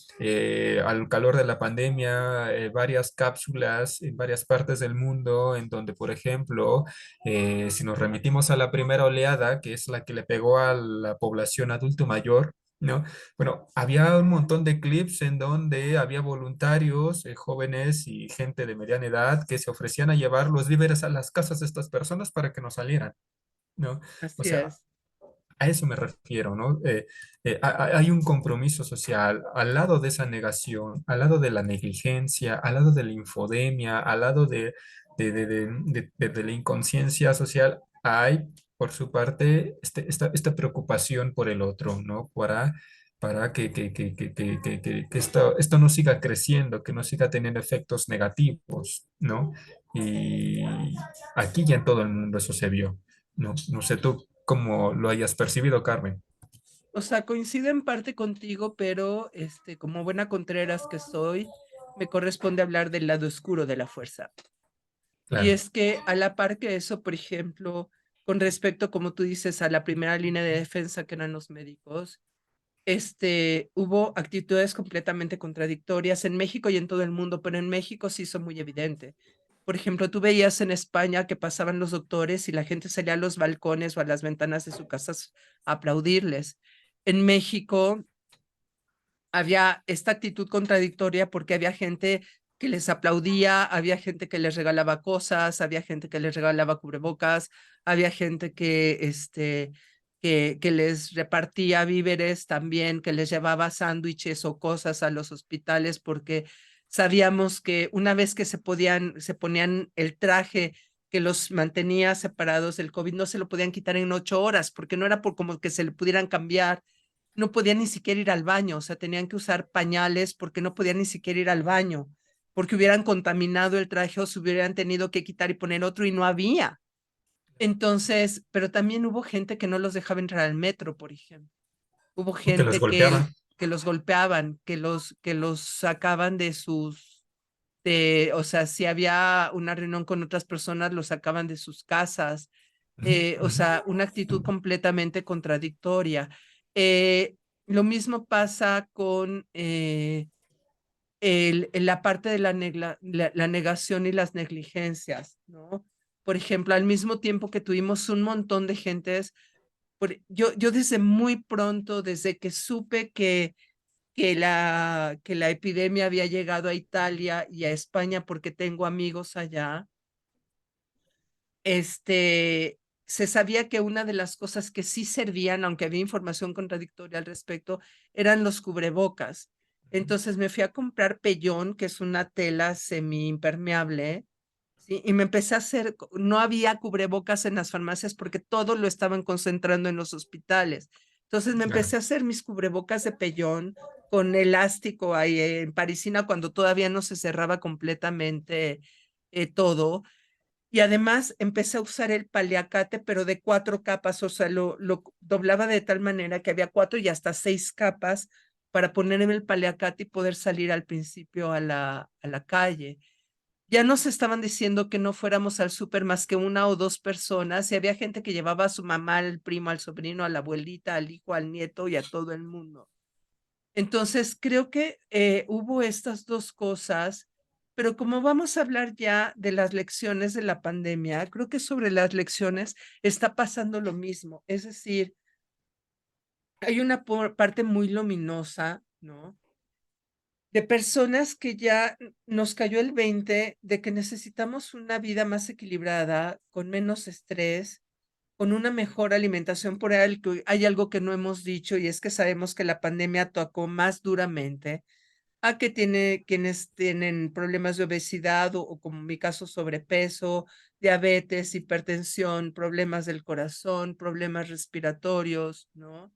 al calor de la pandemia, varias cápsulas en varias partes del mundo, en donde, por ejemplo, si nos remitimos a la primera oleada, que es la que le pegó a la población adulto mayor, ¿no? Bueno, había un montón de clips en donde había voluntarios, jóvenes y gente de mediana edad que se ofrecían a llevar los víveres a las casas de estas personas para que no salieran, ¿no? O Así sea, es. a eso me refiero, ¿no? Hay un compromiso social al lado de esa negación, al lado de la negligencia, al lado de la infodemia, al lado de la inconsciencia social. Hay, por su parte, esta preocupación por el otro, ¿no? Para que esto no siga creciendo, que no siga teniendo efectos negativos, ¿no? Y aquí y en todo el mundo eso se vio. No, no sé tú cómo lo hayas percibido, Carmen. O sea, coincido en parte contigo, pero como buena Contreras que soy, me corresponde hablar del lado oscuro de la fuerza. Y Claro. es que a la par que eso, por ejemplo, con respecto, como tú dices, a la primera línea de defensa que eran los médicos, hubo actitudes completamente contradictorias en México y en todo el mundo, pero en México sí hizo muy evidente. Por ejemplo, tú veías en España que pasaban los doctores y la gente salía a los balcones o a las ventanas de sus casas a aplaudirles. En México había esta actitud contradictoria porque había gente que les aplaudía, había gente que les regalaba cosas, había gente que les regalaba cubrebocas, había gente que les repartía víveres también, que les llevaba sándwiches o cosas a los hospitales porque sabíamos que una vez que se ponían el traje que los mantenía separados del COVID, no se lo podían quitar en 8 horas, porque no era por como que se le pudieran cambiar, no podían ni siquiera ir al baño, o sea, tenían que usar pañales porque no podían ni siquiera ir al baño, porque hubieran contaminado el traje o se hubieran tenido que quitar y poner otro y no había. Entonces, pero también hubo gente que no los dejaba entrar al metro, por ejemplo. Hubo Que los gente golpeaban. que los golpeaban, que los sacaban de o sea, si había una reunión con otras personas, los sacaban de sus casas. Ujú, O ujú. sea, una actitud completamente contradictoria. Eh, lo mismo pasa con la parte de la negación y las negligencias, ¿no? Por ejemplo, al mismo tiempo que tuvimos un montón de gentes, yo desde muy pronto, desde que supe que la epidemia había llegado a Italia y a España porque tengo amigos allá, se sabía que una de las cosas que sí servían, aunque había información contradictoria al respecto, eran los cubrebocas. Entonces me fui a comprar pellón, que es una tela semi-impermeable, ¿sí? Y me empecé a hacer, no había cubrebocas en las farmacias porque todo lo estaban concentrando en los hospitales. Entonces me Claro. empecé a hacer mis cubrebocas de pellón con elástico ahí en parisina cuando todavía no se cerraba completamente todo. Y además empecé a usar el paliacate, pero de 4 capas, o sea, lo doblaba de tal manera que había 4 y hasta 6 capas para ponerme el paliacate y poder salir al principio a la calle. Ya nos estaban diciendo que no fuéramos al súper más que una o dos personas y había gente que llevaba a su mamá, al primo, al sobrino, a la abuelita, al hijo, al nieto y a todo el mundo. Entonces, creo que hubo estas dos cosas, pero como vamos a hablar ya de las lecciones de la pandemia, creo que sobre las lecciones está pasando lo mismo. Es decir, hay una parte muy luminosa, ¿no? De personas que ya nos cayó el 20 de que necesitamos una vida más equilibrada, con menos estrés, con una mejor alimentación. Por ahí hay algo que no hemos dicho y es que sabemos que la pandemia atacó más duramente a que tiene quienes tienen problemas de obesidad o como en mi caso sobrepeso, diabetes, hipertensión, problemas del corazón, problemas respiratorios, ¿no?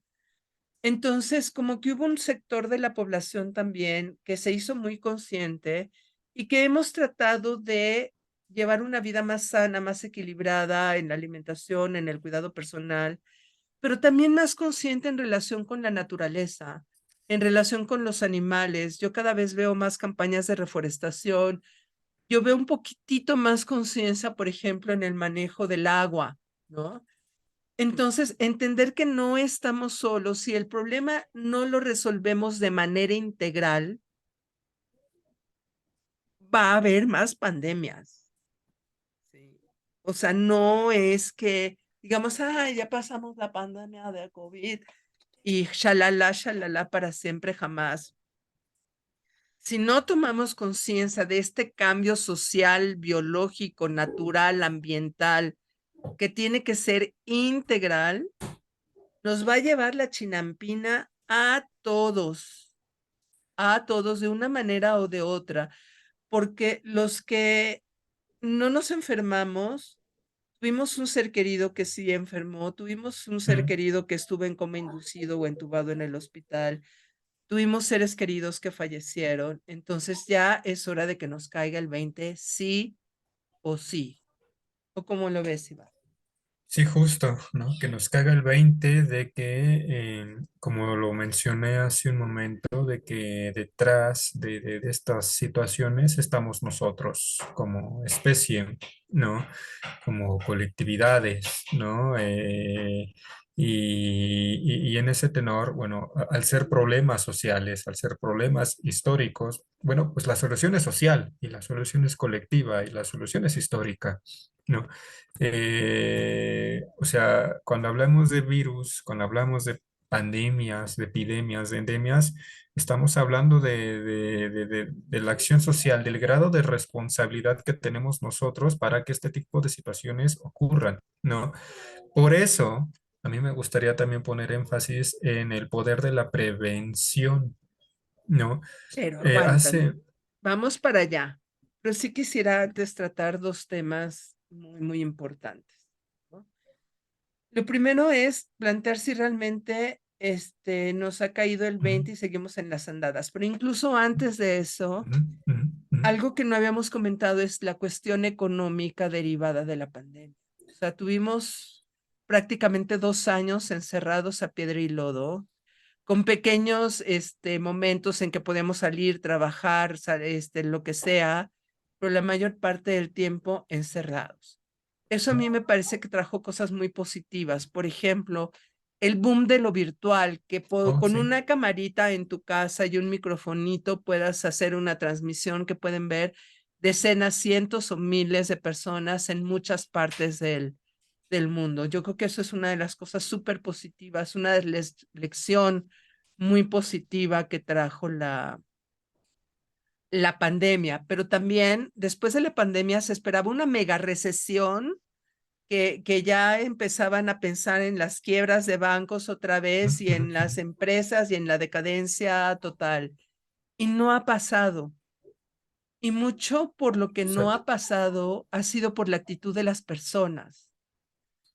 Entonces, como que hubo un sector de la población también que se hizo muy consciente y que hemos tratado de llevar una vida más sana, más equilibrada en la alimentación, en el cuidado personal, pero también más consciente en relación con la naturaleza, en relación con los animales. Yo cada vez veo más campañas de reforestación. Yo veo un poquitito más conciencia, por ejemplo, en el manejo del agua, ¿no? Entonces, entender que no estamos solos, si el problema no lo resolvemos de manera integral, va a haber más pandemias. Sí. O sea, no es que digamos, ya pasamos la pandemia de COVID y shalala, para siempre jamás. Si no tomamos conciencia de este cambio social, biológico, natural, ambiental, que tiene que ser integral, nos va a llevar la chinampina a todos de una manera o de otra, porque los que no nos enfermamos, tuvimos un ser querido que sí enfermó, tuvimos un ser Mm. querido que estuvo en coma inducido o entubado en el hospital, tuvimos seres queridos que fallecieron, entonces ya es hora de que nos caiga el 20, sí o sí. ¿O cómo lo ves, Iván? Sí, justo, ¿no? Que nos caga el 20 de que, como lo mencioné hace un momento, de que detrás de estas situaciones estamos nosotros como especie, ¿no? Como colectividades, ¿no? Y en ese tenor, bueno, al ser problemas sociales, al ser problemas históricos, bueno, pues la solución es social y la solución es colectiva y la solución es histórica, ¿no? O sea, cuando hablamos de virus, cuando hablamos de pandemias, de epidemias, de endemias, estamos hablando de la acción social, del grado de responsabilidad que tenemos nosotros para que este tipo de situaciones ocurran, ¿no? Por eso, a mí me gustaría también poner énfasis en el poder de la prevención, ¿no? Pero Hace... aguántame. Vamos para allá. Pero sí quisiera antes tratar dos temas muy, muy importantes, ¿no? Lo primero es plantear si realmente nos ha caído el Ujú, 20 y seguimos en las andadas. Pero incluso antes de eso, ujú, ujú, ujú, algo que no habíamos comentado es la cuestión económica derivada de la pandemia. O sea, tuvimos prácticamente 2 años encerrados a piedra y lodo, con pequeños momentos en que podemos salir, trabajar, lo que sea, pero la mayor parte del tiempo encerrados. Eso a mí me parece que trajo cosas muy positivas. Por ejemplo, el boom de lo virtual, que oh, con sí, una camarita en tu casa y un microfonito puedas hacer una transmisión que pueden ver decenas, cientos o miles de personas en muchas partes del mundo. Yo creo que eso es una de las cosas súper positivas, una lección muy positiva que trajo la pandemia, pero también después de la pandemia se esperaba una mega recesión que ya empezaban a pensar en las quiebras de bancos otra ujú, vez y ujú, en las ujú, empresas y en la decadencia total. Y no ha pasado. Y mucho por lo que no exacto, ha pasado ha sido por la actitud de las personas.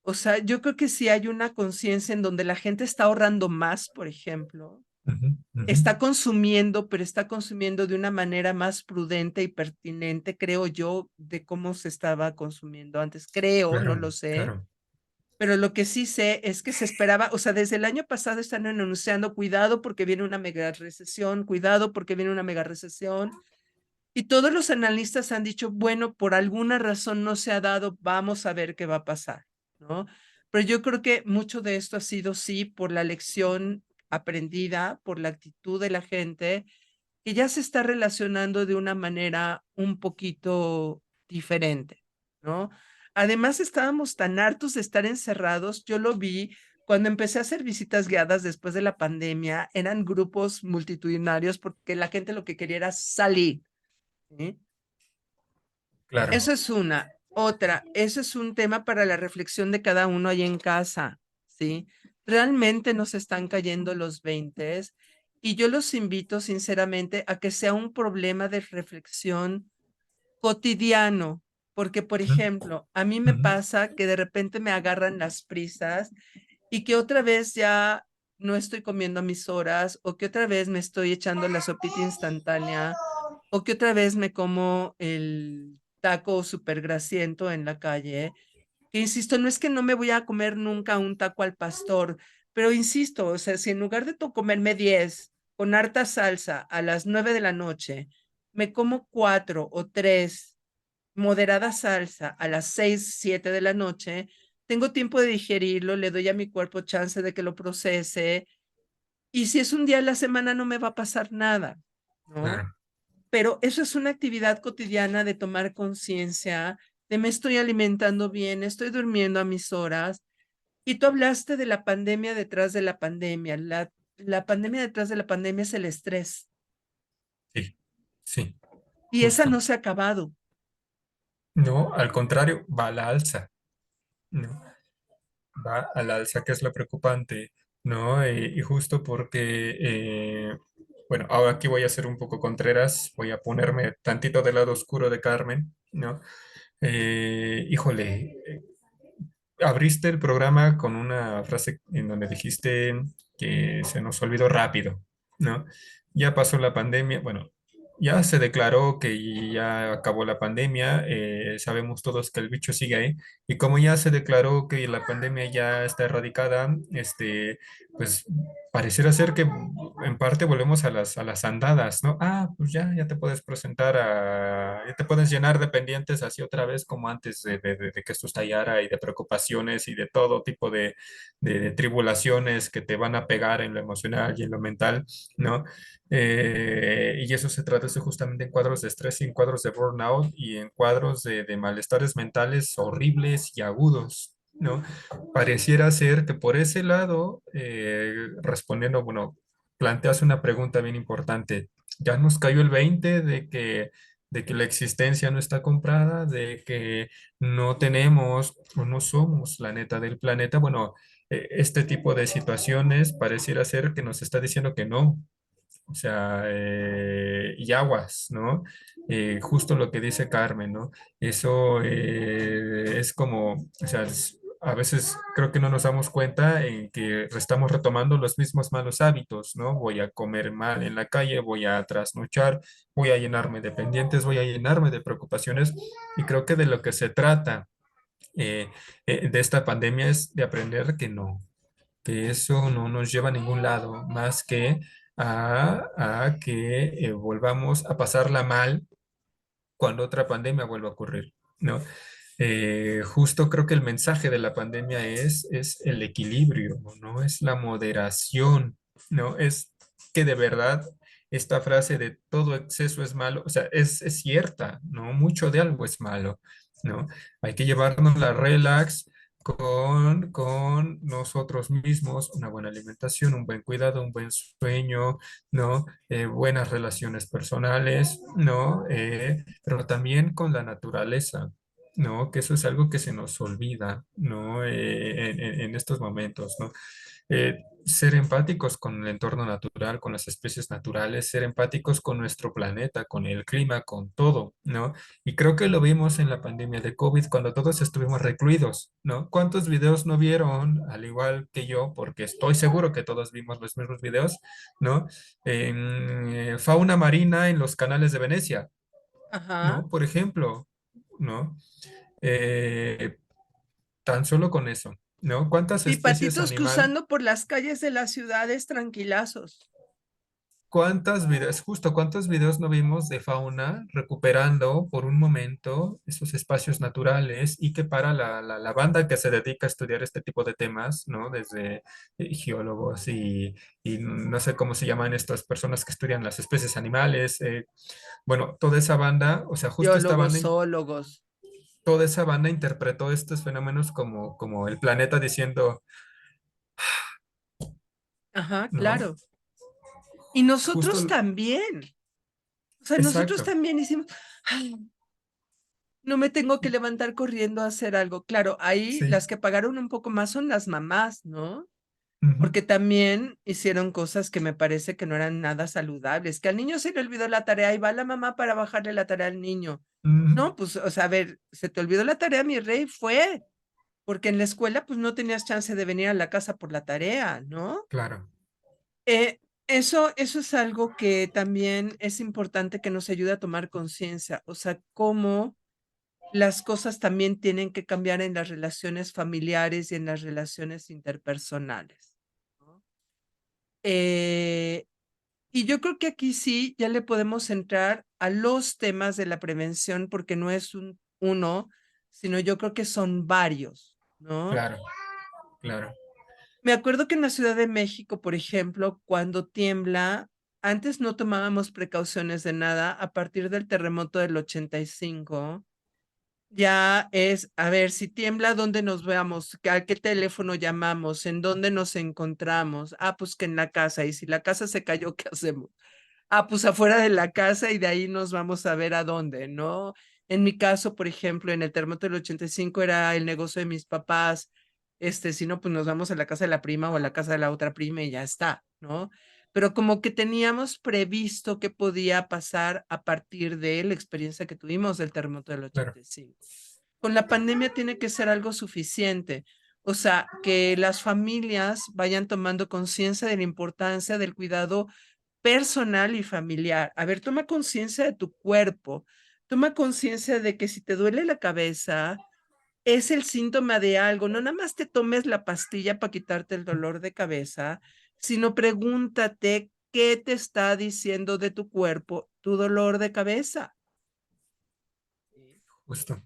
O sea, yo creo que si hay una conciencia en donde la gente está ahorrando más, por ejemplo, ujú, ujú, está consumiendo, pero está consumiendo de una manera más prudente y pertinente, creo yo, de cómo se estaba consumiendo antes. Creo, no claro, lo sé, claro. pero lo que sí sé es que se esperaba, o sea, desde el año pasado están anunciando cuidado porque viene una mega recesión, cuidado porque viene una mega recesión. Y todos los analistas han dicho, bueno, por alguna razón no se ha dado, vamos a ver qué va a pasar, ¿no? Pero yo creo que mucho de esto ha sido, sí, por la lección. aprendida por la actitud de la gente que ya se está relacionando de una manera un poquito diferente, ¿no? Además, estábamos tan hartos de estar encerrados, yo lo vi cuando empecé a hacer visitas guiadas después de la pandemia, eran grupos multitudinarios porque la gente lo que quería era salir, ¿sí? Claro. Eso es una. Otra, eso es un tema para la reflexión de cada uno ahí en casa, ¿sí? Realmente nos están cayendo los veintes y yo los invito sinceramente a que sea un problema de reflexión cotidiano, porque, por Ujú, ejemplo, a mí me ujú. pasa que de repente me agarran las prisas y que otra vez ya no estoy comiendo a mis horas o que otra vez me estoy echando la sopita instantánea o que otra vez me como el taco súper grasiento en la calle, que insisto, no es que no me voy a comer nunca un taco al pastor, pero insisto, o sea, si en lugar de comerme 10 con harta salsa a las 9 de la noche, me como 4 o 3 moderada salsa a las 6 7 de la noche, tengo tiempo de digerirlo, le doy a mi cuerpo chance de que lo procese, y si es un día a la semana no me va a pasar nada, ¿no? Claro. Pero eso es una actividad cotidiana de tomar conciencia, de me estoy alimentando bien, estoy durmiendo a mis horas. Y tú hablaste de la pandemia detrás de la pandemia. La pandemia detrás de la pandemia es el estrés Sí, sí, y esa no justo. se ha acabado. No, al contrario, va a la alza, ¿no? Va al alza, que es lo preocupante, ¿no? Y justo porque, bueno, ahora aquí voy a ser un poco contreras, voy a ponerme tantito del lado oscuro de Carmen, ¿no? Híjole, abriste el programa con una frase en donde dijiste que se nos olvidó rápido, ¿no? Ya pasó la pandemia, bueno, ya se declaró que ya acabó la pandemia, sabemos todos que el bicho sigue ahí, y como ya se declaró que la pandemia ya está erradicada, pues pareciera ser que en parte volvemos a las andadas, ¿no? Ah, pues ya te puedes presentar ya te puedes llenar de pendientes así otra vez como antes de que esto estallara y de preocupaciones y de todo tipo de tribulaciones que te van a pegar en lo emocional y en lo mental, ¿no? Y eso se traduce justamente en cuadros de estrés y en cuadros de burnout y en cuadros de malestares mentales horribles y agudos, ¿no? Pareciera ser que por ese lado, respondiendo, bueno, planteas una pregunta bien importante. Ya nos cayó el 20 de que la existencia no está comprada, de que no tenemos o no somos la neta del planeta. Bueno, este tipo de situaciones pareciera ser que nos está diciendo que no. O sea, y aguas, ¿no? Justo lo que dice Carmen, ¿no? Eso es como, o sea, a veces creo que no nos damos cuenta en que estamos retomando los mismos malos hábitos, ¿no? Voy a comer mal en la calle, voy a trasnochar, voy a llenarme de pendientes, voy a llenarme de preocupaciones y creo que de lo que se trata de esta pandemia es de aprender que eso no nos lleva a ningún lado, más que a que volvamos a pasarla mal cuando otra pandemia vuelva a ocurrir, ¿no? Justo creo que el mensaje de la pandemia es el equilibrio, ¿no? Es la moderación, ¿no? Es que de verdad esta frase de todo exceso es malo, o sea, es cierta, ¿no? Mucho de algo es malo, ¿no? Hay que llevarnos la relax con nosotros mismos, una buena alimentación, un buen cuidado, un buen sueño, ¿no? Buenas relaciones personales, ¿no? Pero también con la naturaleza, ¿no? Que eso es algo que se nos olvida, ¿no? En estos momentos, ¿no? Ser empáticos con el entorno natural, con las especies naturales, ser empáticos con nuestro planeta, con el clima, con todo, ¿no? Y creo que lo vimos en la pandemia de COVID cuando todos estuvimos recluidos, ¿no? ¿Cuántos videos no vieron, al igual que yo, porque estoy seguro que todos vimos los mismos videos, ¿no? Fauna marina en los canales de Venecia, Ajá. ¿no? Por ejemplo, ¿no? Eh, tan solo con eso, ¿no? ¿Cuántas Sí, especies patitos animal? cruzando por las calles de las ciudades tranquilazos. cuántos videos no vimos de fauna recuperando por un momento esos espacios naturales y que para la banda que se dedica a estudiar este tipo de temas, ¿no? Desde geólogos y no sé cómo se llaman estas personas que estudian las especies animales, bueno, toda esa banda, o sea, justo esta Biólogos, banda, zoólogos. toda esa banda interpretó estos fenómenos como el planeta diciendo, Ajá, ¿no? claro. Y nosotros Justo, también. O sea, nosotros exacto, también hicimos, "Ay, no me tengo que levantar corriendo a hacer algo". Claro, ahí sí. las que pagaron un poco más son las mamás, ¿no? Ujú, Porque también hicieron cosas que me parece que no eran nada saludables, que al niño se le olvidó la tarea y va la mamá para bajarle la tarea al niño. ujú, No, pues, o sea, a ver, se te olvidó la tarea, mi rey, fue, porque en la escuela, pues, no tenías chance de venir a la casa por la tarea, ¿no? claro, Eso es algo que también es importante que nos ayude a tomar conciencia, o sea, cómo las cosas también tienen que cambiar en las relaciones familiares y en las relaciones interpersonales, ¿no? Eh, y yo creo que aquí sí ya le podemos entrar a los temas de la prevención, porque no es uno, sino yo creo que son varios, ¿no? claro, claro. Me acuerdo que en la Ciudad de México, por ejemplo, cuando tiembla, antes no tomábamos precauciones de nada. A partir del terremoto del 85, ya es, a ver, si tiembla, ¿dónde nos veamos? ¿A qué teléfono llamamos? ¿En dónde nos encontramos? Ah, pues que en la casa. Y si la casa se cayó, ¿qué hacemos? Ah, pues afuera de la casa y de ahí nos vamos a ver a dónde, ¿no? En mi caso, por ejemplo, en el terremoto del 85 era el negocio de mis papás. Si no, pues nos vamos a la casa de la prima o a la casa de la otra prima y ya está, ¿no? Pero como que teníamos previsto qué podía pasar a partir de la experiencia que tuvimos del terremoto del Claro, 85. Con la pandemia tiene que ser algo suficiente. O sea, que las familias vayan tomando conciencia de la importancia del cuidado personal y familiar. A ver, toma conciencia de tu cuerpo, toma conciencia de que si te duele la cabeza, es el síntoma de algo. No nada más te tomes la pastilla para quitarte el dolor de cabeza, sino pregúntate qué te está diciendo de tu cuerpo tu dolor de cabeza. Sí. justo,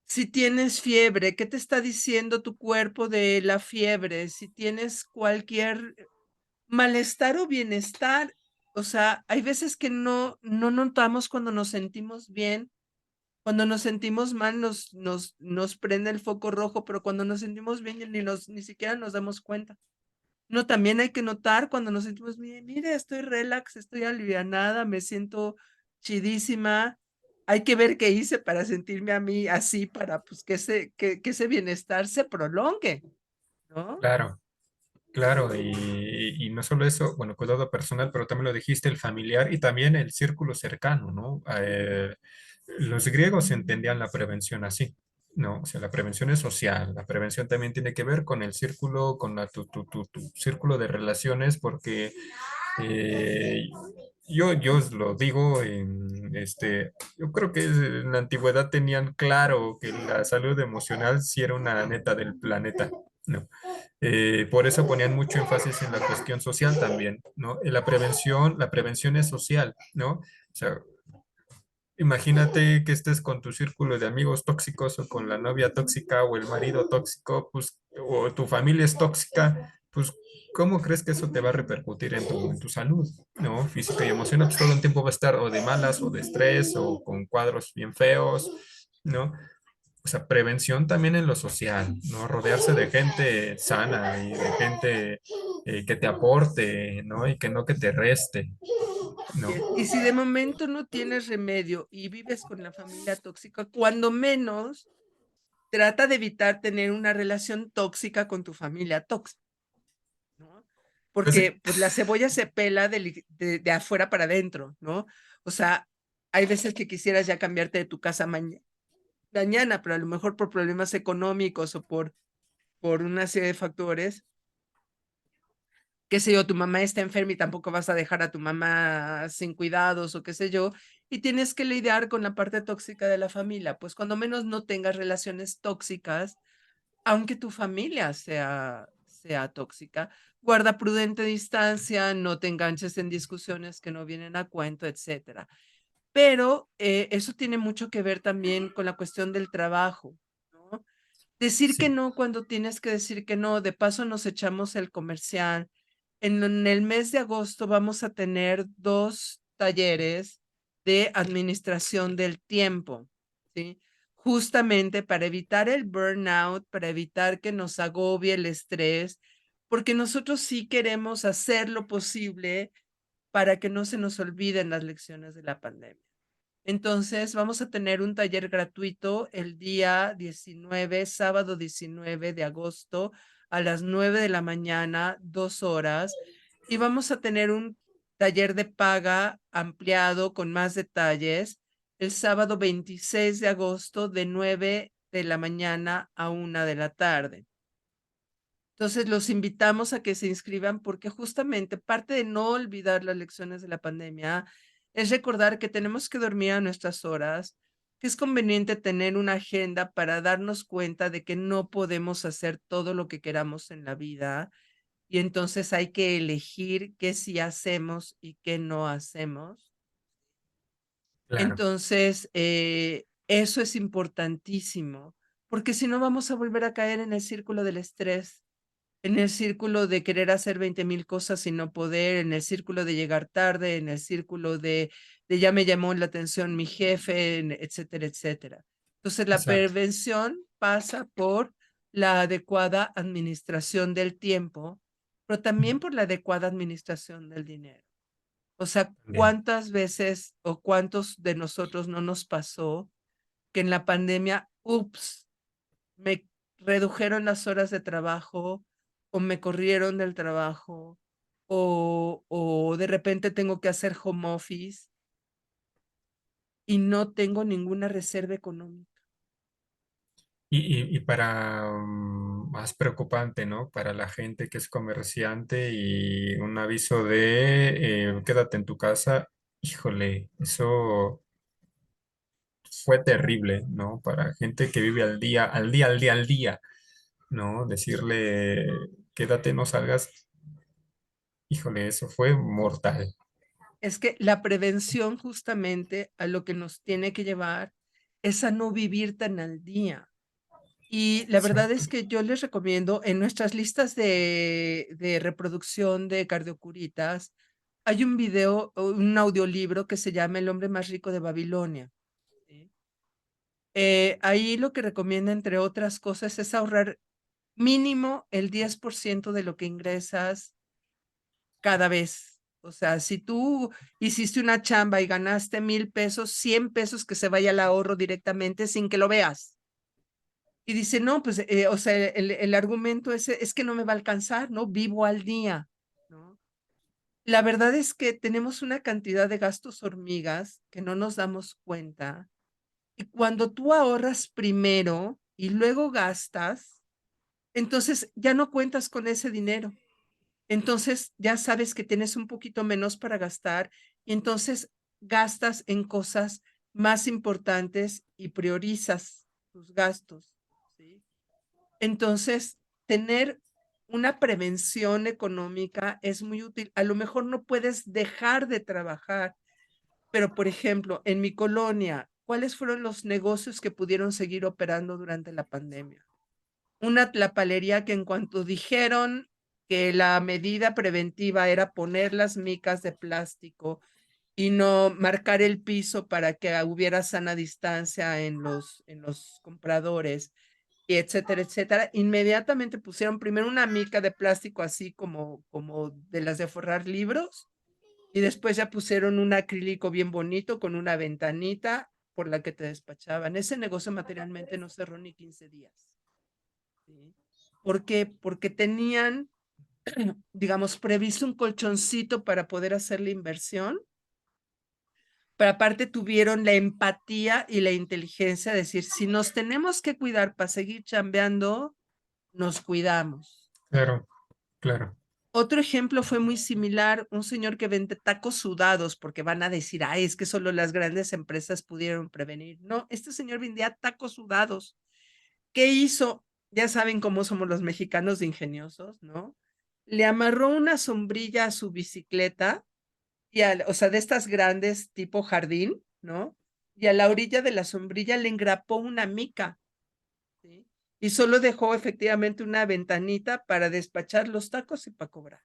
Si tienes fiebre, ¿qué te está diciendo tu cuerpo de la fiebre? Si tienes cualquier malestar o bienestar, o sea, hay veces que no notamos cuando nos sentimos bien, cuando nos sentimos mal nos prende el foco rojo, pero cuando nos sentimos bien ni siquiera nos damos cuenta. No, también hay que notar cuando nos sentimos bien, mire, estoy relax, estoy alivianada, me siento chidísima. Hay que ver qué hice para sentirme a mí así, para, pues, que ese bienestar se prolongue, ¿no? claro, claro. Y no solo eso, bueno, cuidado personal, pero también lo dijiste, el familiar y también el círculo cercano, ¿no? Los griegos entendían la prevención así, ¿no? O sea, la prevención es social, la prevención también tiene que ver con el círculo, con tu círculo de relaciones, porque Eh, yo os lo digo, yo creo que en la antigüedad tenían claro que la salud emocional sí era una neta del planeta, ¿no? Por eso ponían mucho énfasis en la cuestión social también, ¿no? En la prevención es social, ¿no? O sea, imagínate que estés con tu círculo de amigos tóxicos o con la novia tóxica o el marido tóxico, pues, o tu familia es tóxica, pues, ¿cómo crees que eso te va a repercutir en tu salud? ¿No? Física y emocional, pues todo el tiempo va a estar o de malas o de estrés o con cuadros bien feos, ¿no? O sea, prevención también en lo social, ¿no? Rodearse de gente sana y de gente que te aporte, ¿no? Y que no que te reste, ¿no? Y si de momento no tienes remedio y vives con la familia tóxica, cuando menos trata de evitar tener una relación tóxica con tu familia tóxica, ¿no? Pues sí, Porque pues la cebolla se pela de afuera para adentro, ¿no? O sea, hay veces que quisieras ya cambiarte de tu casa mañana, pero a lo mejor por problemas económicos o por una serie de factores, qué sé yo, tu mamá está enferma y tampoco vas a dejar a tu mamá sin cuidados o qué sé yo, y tienes que lidiar con la parte tóxica de la familia, pues cuando menos no tengas relaciones tóxicas, aunque tu familia sea tóxica. Guarda prudente distancia, no te enganches en discusiones que no vienen a cuento, etcétera. Pero eso tiene mucho que ver también con la cuestión del trabajo, ¿no? Decir que Sí, no cuando tienes que decir que no. De paso nos echamos el comercial. En el mes de agosto vamos a tener 2 talleres de administración del tiempo, ¿sí? Justamente para evitar el burnout, para evitar que nos agobie el estrés, porque nosotros sí queremos hacer lo posible para que no se nos olviden las lecciones de la pandemia. Entonces, vamos a tener un taller gratuito el día 19, sábado 19 de agosto a las 9 de la mañana, 2 horas, y vamos a tener un taller de paga ampliado con más detalles el sábado 26 de agosto de 9 de la mañana a 1 de la tarde. Entonces, los invitamos a que se inscriban porque justamente parte de no olvidar las lecciones de la pandemia es recordar que tenemos que dormir a nuestras horas, que es conveniente tener una agenda para darnos cuenta de que no podemos hacer todo lo que queramos en la vida y entonces hay que elegir qué sí hacemos y qué no hacemos. claro, Entonces, eso es importantísimo, porque si no vamos a volver a caer en el círculo del estrés, en el círculo de querer hacer 20,000 cosas y no poder, en el círculo de llegar tarde, en el círculo de ya me llamó la atención mi jefe, etcétera, etcétera. Entonces, la exacto. prevención pasa por la adecuada administración del tiempo, pero también por la adecuada administración del dinero. O sea, También. ¿cuántas veces o cuántos de nosotros no nos pasó que en la pandemia, ups, me redujeron las horas de trabajo o me corrieron del trabajo o de repente tengo que hacer home office y no tengo ninguna reserva económica? Y para más preocupante, ¿no? Para la gente que es comerciante y un aviso de quédate en tu casa, híjole, eso fue terrible, ¿no? Para gente que vive al día, al día, al día, al día, ¿no? Decirle quédate, no salgas, híjole, eso fue mortal. Es que la prevención justamente a lo que nos tiene que llevar es a no vivir tan al día. Y la verdad Exacto. es que yo les recomiendo en nuestras listas de reproducción de cardiocuritas, hay un video, o un audiolibro que se llama El hombre más rico de Babilonia. ¿Sí? Ahí lo que recomienda, entre otras cosas, es ahorrar mínimo el 10% de lo que ingresas cada vez. O sea, si tú hiciste una chamba y ganaste 1,000 pesos, 100 pesos que se vaya al ahorro directamente sin que lo veas. Y dice, no, pues, o sea, el argumento es que no me va a alcanzar, ¿no? Vivo al día, ¿no? La verdad es que tenemos una cantidad de gastos hormigas que no nos damos cuenta. Y cuando tú ahorras primero y luego gastas, entonces ya no cuentas con ese dinero. Entonces ya sabes que tienes un poquito menos para gastar y entonces gastas en cosas más importantes y priorizas tus gastos, ¿sí? Entonces, tener una prevención económica es muy útil. A lo mejor no puedes dejar de trabajar, pero, por ejemplo, en mi colonia, ¿cuáles fueron los negocios que pudieron seguir operando durante la pandemia? Una tlapalería que en cuanto dijeron que la medida preventiva era poner las micas de plástico y no marcar el piso para que hubiera sana distancia en los compradores, y etcétera, etcétera. Inmediatamente pusieron primero una mica de plástico así como de las de forrar libros y después ya pusieron un acrílico bien bonito con una ventanita por la que te despachaban. Ese negocio materialmente no cerró ni 15 días. ¿Sí? ¿Por qué? Porque tenían, digamos, previsto un colchoncito para poder hacer la inversión, pero aparte tuvieron la empatía y la inteligencia de decir, si nos tenemos que cuidar para seguir chambeando, nos cuidamos. Claro, claro. Otro ejemplo fue muy similar, un señor que vende tacos sudados, porque van a decir, ay, es que solo las grandes empresas pudieron prevenir. No, este señor vendía tacos sudados. ¿Qué hizo? ya saben cómo somos los mexicanos de ingeniosos, ¿no? Le amarró una sombrilla a su bicicleta y o sea, de estas grandes tipo jardín, ¿no? Y a la orilla de la sombrilla le engrapó una mica, ¿sí? Y solo dejó efectivamente una ventanita para despachar los tacos y para cobrar.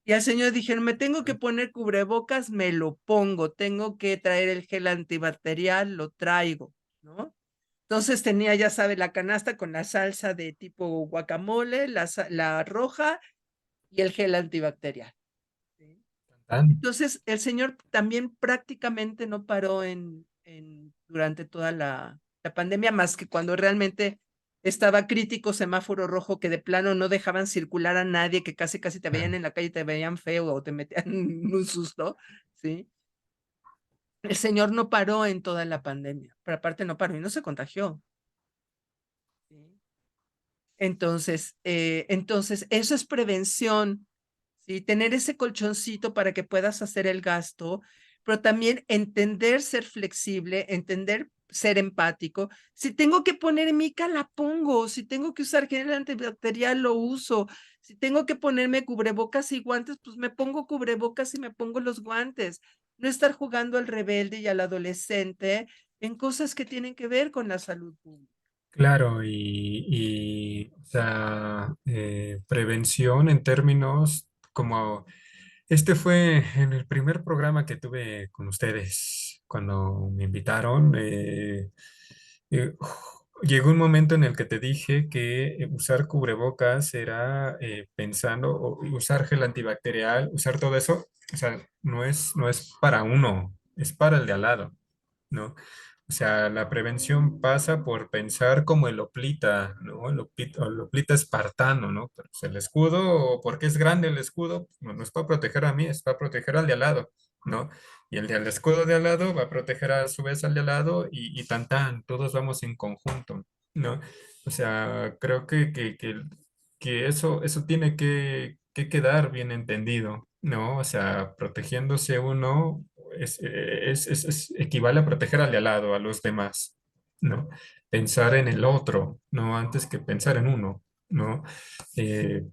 Y al señor dijeron: "Me tengo que poner cubrebocas, me lo pongo, tengo que traer el gel antibacterial, lo traigo", ¿no? Entonces tenía, ya sabe, la canasta con la salsa de tipo guacamole, la roja y el gel antibacterial, ¿sí? Tan, Entonces, el señor también prácticamente no paró durante toda la pandemia, más que cuando realmente estaba crítico, semáforo rojo, que de plano no dejaban circular a nadie, que casi, casi te veían tan. en la calle y te veían feo o te metían un susto, ¿sí? El señor no paró en toda la pandemia, pero aparte no paró y no se contagió, ¿sí? Entonces, eso es prevención, ¿sí? Tener ese colchoncito para que puedas hacer el gasto, pero también entender ser flexible, entender ser empático. Si tengo que poner mica, la pongo. Si tengo que usar gel antibacterial, lo uso. Si tengo que ponerme cubrebocas y guantes, pues me pongo cubrebocas y me pongo los guantes. No estar jugando al rebelde y al adolescente en cosas que tienen que ver con la salud pública. Claro, o sea, prevención en términos como este fue en el primer programa que tuve con ustedes cuando me invitaron. Eh, Llegó un momento en el que te dije que usar cubrebocas era pensando, o usar gel antibacterial, usar todo eso, o sea, no es para uno, es para el de al lado, ¿no? O sea, la prevención pasa por pensar como el hoplita, ¿no? El hoplita espartano, ¿no? Pero, pues, el escudo, ¿por qué es grande el escudo? No, no es para proteger a mí, es para proteger al de al lado, ¿no? Y el del escudo de al lado va a proteger a su vez al de al lado y tan tan, todos vamos en conjunto, ¿no? O sea, creo que eso tiene que quedar bien entendido, ¿no? O sea, protegiéndose uno equivale a proteger al de al lado, a los demás, ¿no? Pensar en el otro, ¿no? Antes que pensar en uno, ¿no? Eh,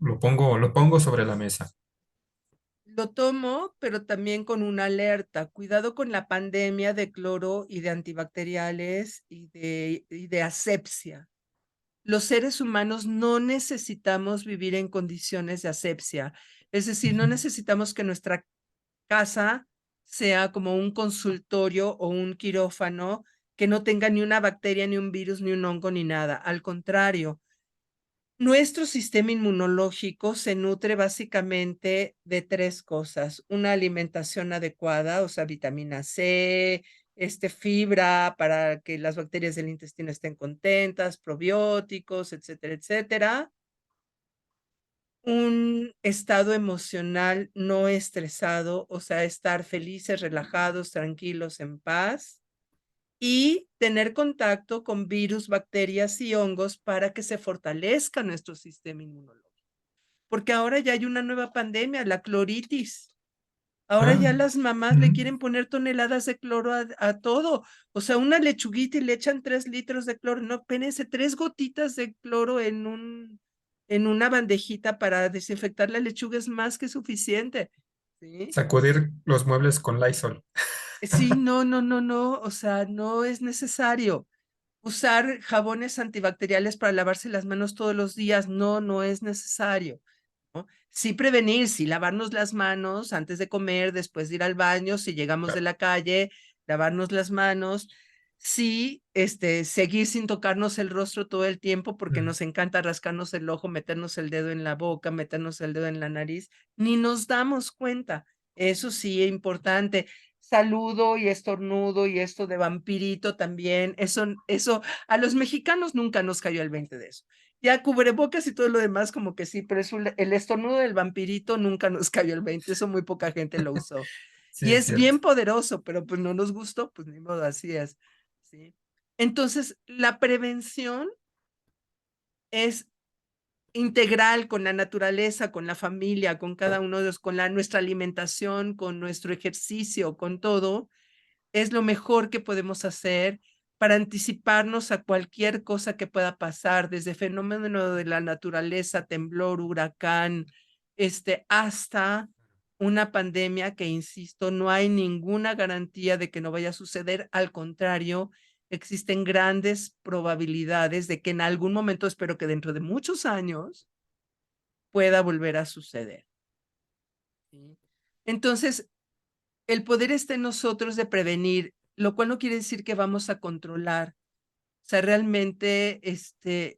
lo pongo sobre la mesa. Lo tomo, pero también con una alerta. Cuidado con la pandemia de cloro y de antibacteriales y de asepsia. Los seres humanos no necesitamos vivir en condiciones de asepsia. Es decir, no necesitamos que nuestra casa sea como un consultorio o un quirófano que no tenga ni una bacteria, ni un virus, ni un hongo, ni nada. Al contrario, nuestro sistema inmunológico se nutre básicamente de 3 cosas: una alimentación adecuada, o sea, vitamina C, fibra para que las bacterias del intestino estén contentas, probióticos, etcétera, etcétera. Un estado emocional no estresado, o sea, estar felices, relajados, tranquilos, en paz, y tener contacto con virus, bacterias y hongos para que se fortalezca nuestro sistema inmunológico. Porque ahora ya hay una nueva pandemia, la cloritis. Ahora Ah, ya las mamás le mm, quieren poner toneladas de cloro a todo. O sea, una lechuguita y le echan 3 litros de cloro. No, espérense, 3 gotitas de cloro en una bandejita para desinfectar la lechuga es más que suficiente, ¿sí? sacudir los muebles con Lysol. Sí, no, no, no, no, o sea, no es necesario. Usar jabones antibacteriales para lavarse las manos todos los días, no, no es necesario, ¿no? Sí prevenir, sí lavarnos las manos antes de comer, después de ir al baño, si llegamos de Claro. la calle, lavarnos las manos. Sí, seguir sin tocarnos el rostro todo el tiempo, porque Mm. nos encanta rascarnos el ojo, meternos el dedo en la boca, meternos el dedo en la nariz, ni nos damos cuenta. Eso sí es importante. Saludo y estornudo y esto de vampirito también. Eso, a los mexicanos nunca nos cayó el 20 de eso. Ya cubrebocas y todo lo demás, como que sí, pero el estornudo del vampirito nunca nos cayó el 20, eso muy poca gente lo usó. Sí, Y es es cierto. bien poderoso, pero pues no nos gustó, pues ni modo, así es, ¿sí? Entonces, la prevención es integral con la naturaleza, con la familia, con cada uno de los, con nuestra alimentación, con nuestro ejercicio, con todo, es lo mejor que podemos hacer para anticiparnos a cualquier cosa que pueda pasar, desde fenómeno de la naturaleza, temblor, huracán, hasta una pandemia que, insisto, no hay ninguna garantía de que no vaya a suceder. Al contrario, existen grandes probabilidades de que en algún momento, espero que dentro de muchos años, pueda volver a suceder. ¿Sí? Entonces, el poder está en nosotros de prevenir, lo cual no quiere decir que vamos a controlar. O sea, realmente,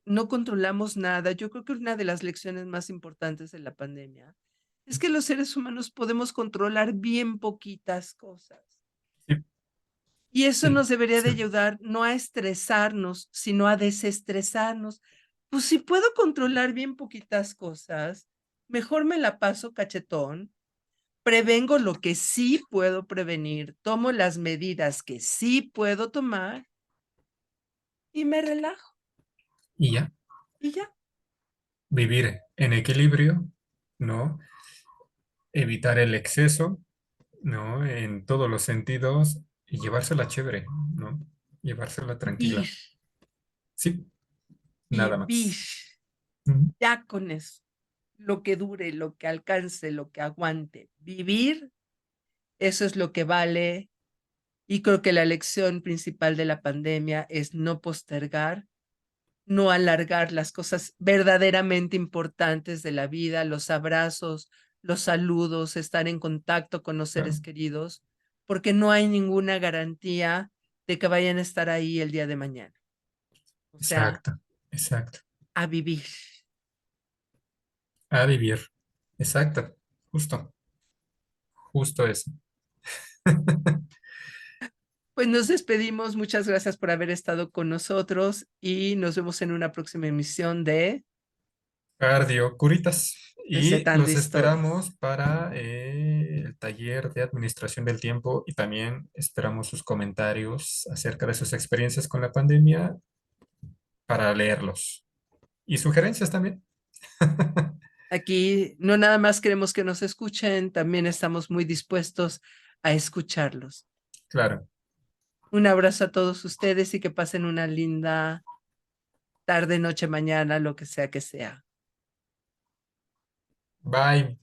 no controlamos nada. Yo creo que una de las lecciones más importantes de la pandemia es que los seres humanos podemos controlar bien poquitas cosas. Sí, Y eso sí, nos debería de sí. ayudar no a estresarnos, sino a desestresarnos. Pues si puedo controlar bien poquitas cosas, mejor me la paso cachetón, prevengo lo que sí puedo prevenir, tomo las medidas que sí puedo tomar y me relajo Y ya, y ya. vivir en equilibrio, ¿no? Evitar el exceso, ¿no? En todos los sentidos y llevársela chévere, ¿no? Llevársela Vivir, tranquila. Sí, nada vivir, más. Ujú. ya con eso, lo que dure, lo que alcance, lo que aguante, vivir, eso es lo que vale. Y creo que la lección principal de la pandemia es no postergar, no alargar las cosas verdaderamente importantes de la vida, los abrazos, los saludos, estar en contacto con los Claro. seres queridos, porque no hay ninguna garantía de que vayan a estar ahí el día de mañana. O sea, Exacto, exacto. a vivir. A vivir. Exacto, justo, justo eso. Pues nos despedimos. Muchas gracias por haber estado con nosotros y nos vemos en una próxima emisión de Cardio, curitas. Y Recetando los Historias. esperamos para el taller de administración del tiempo y también esperamos sus comentarios acerca de sus experiencias con la pandemia para leerlos. Y sugerencias también. Aquí no nada más queremos que nos escuchen, también estamos muy dispuestos a escucharlos. Claro. Un abrazo a todos ustedes y que pasen una linda tarde, noche, mañana, lo que sea que sea. Bye.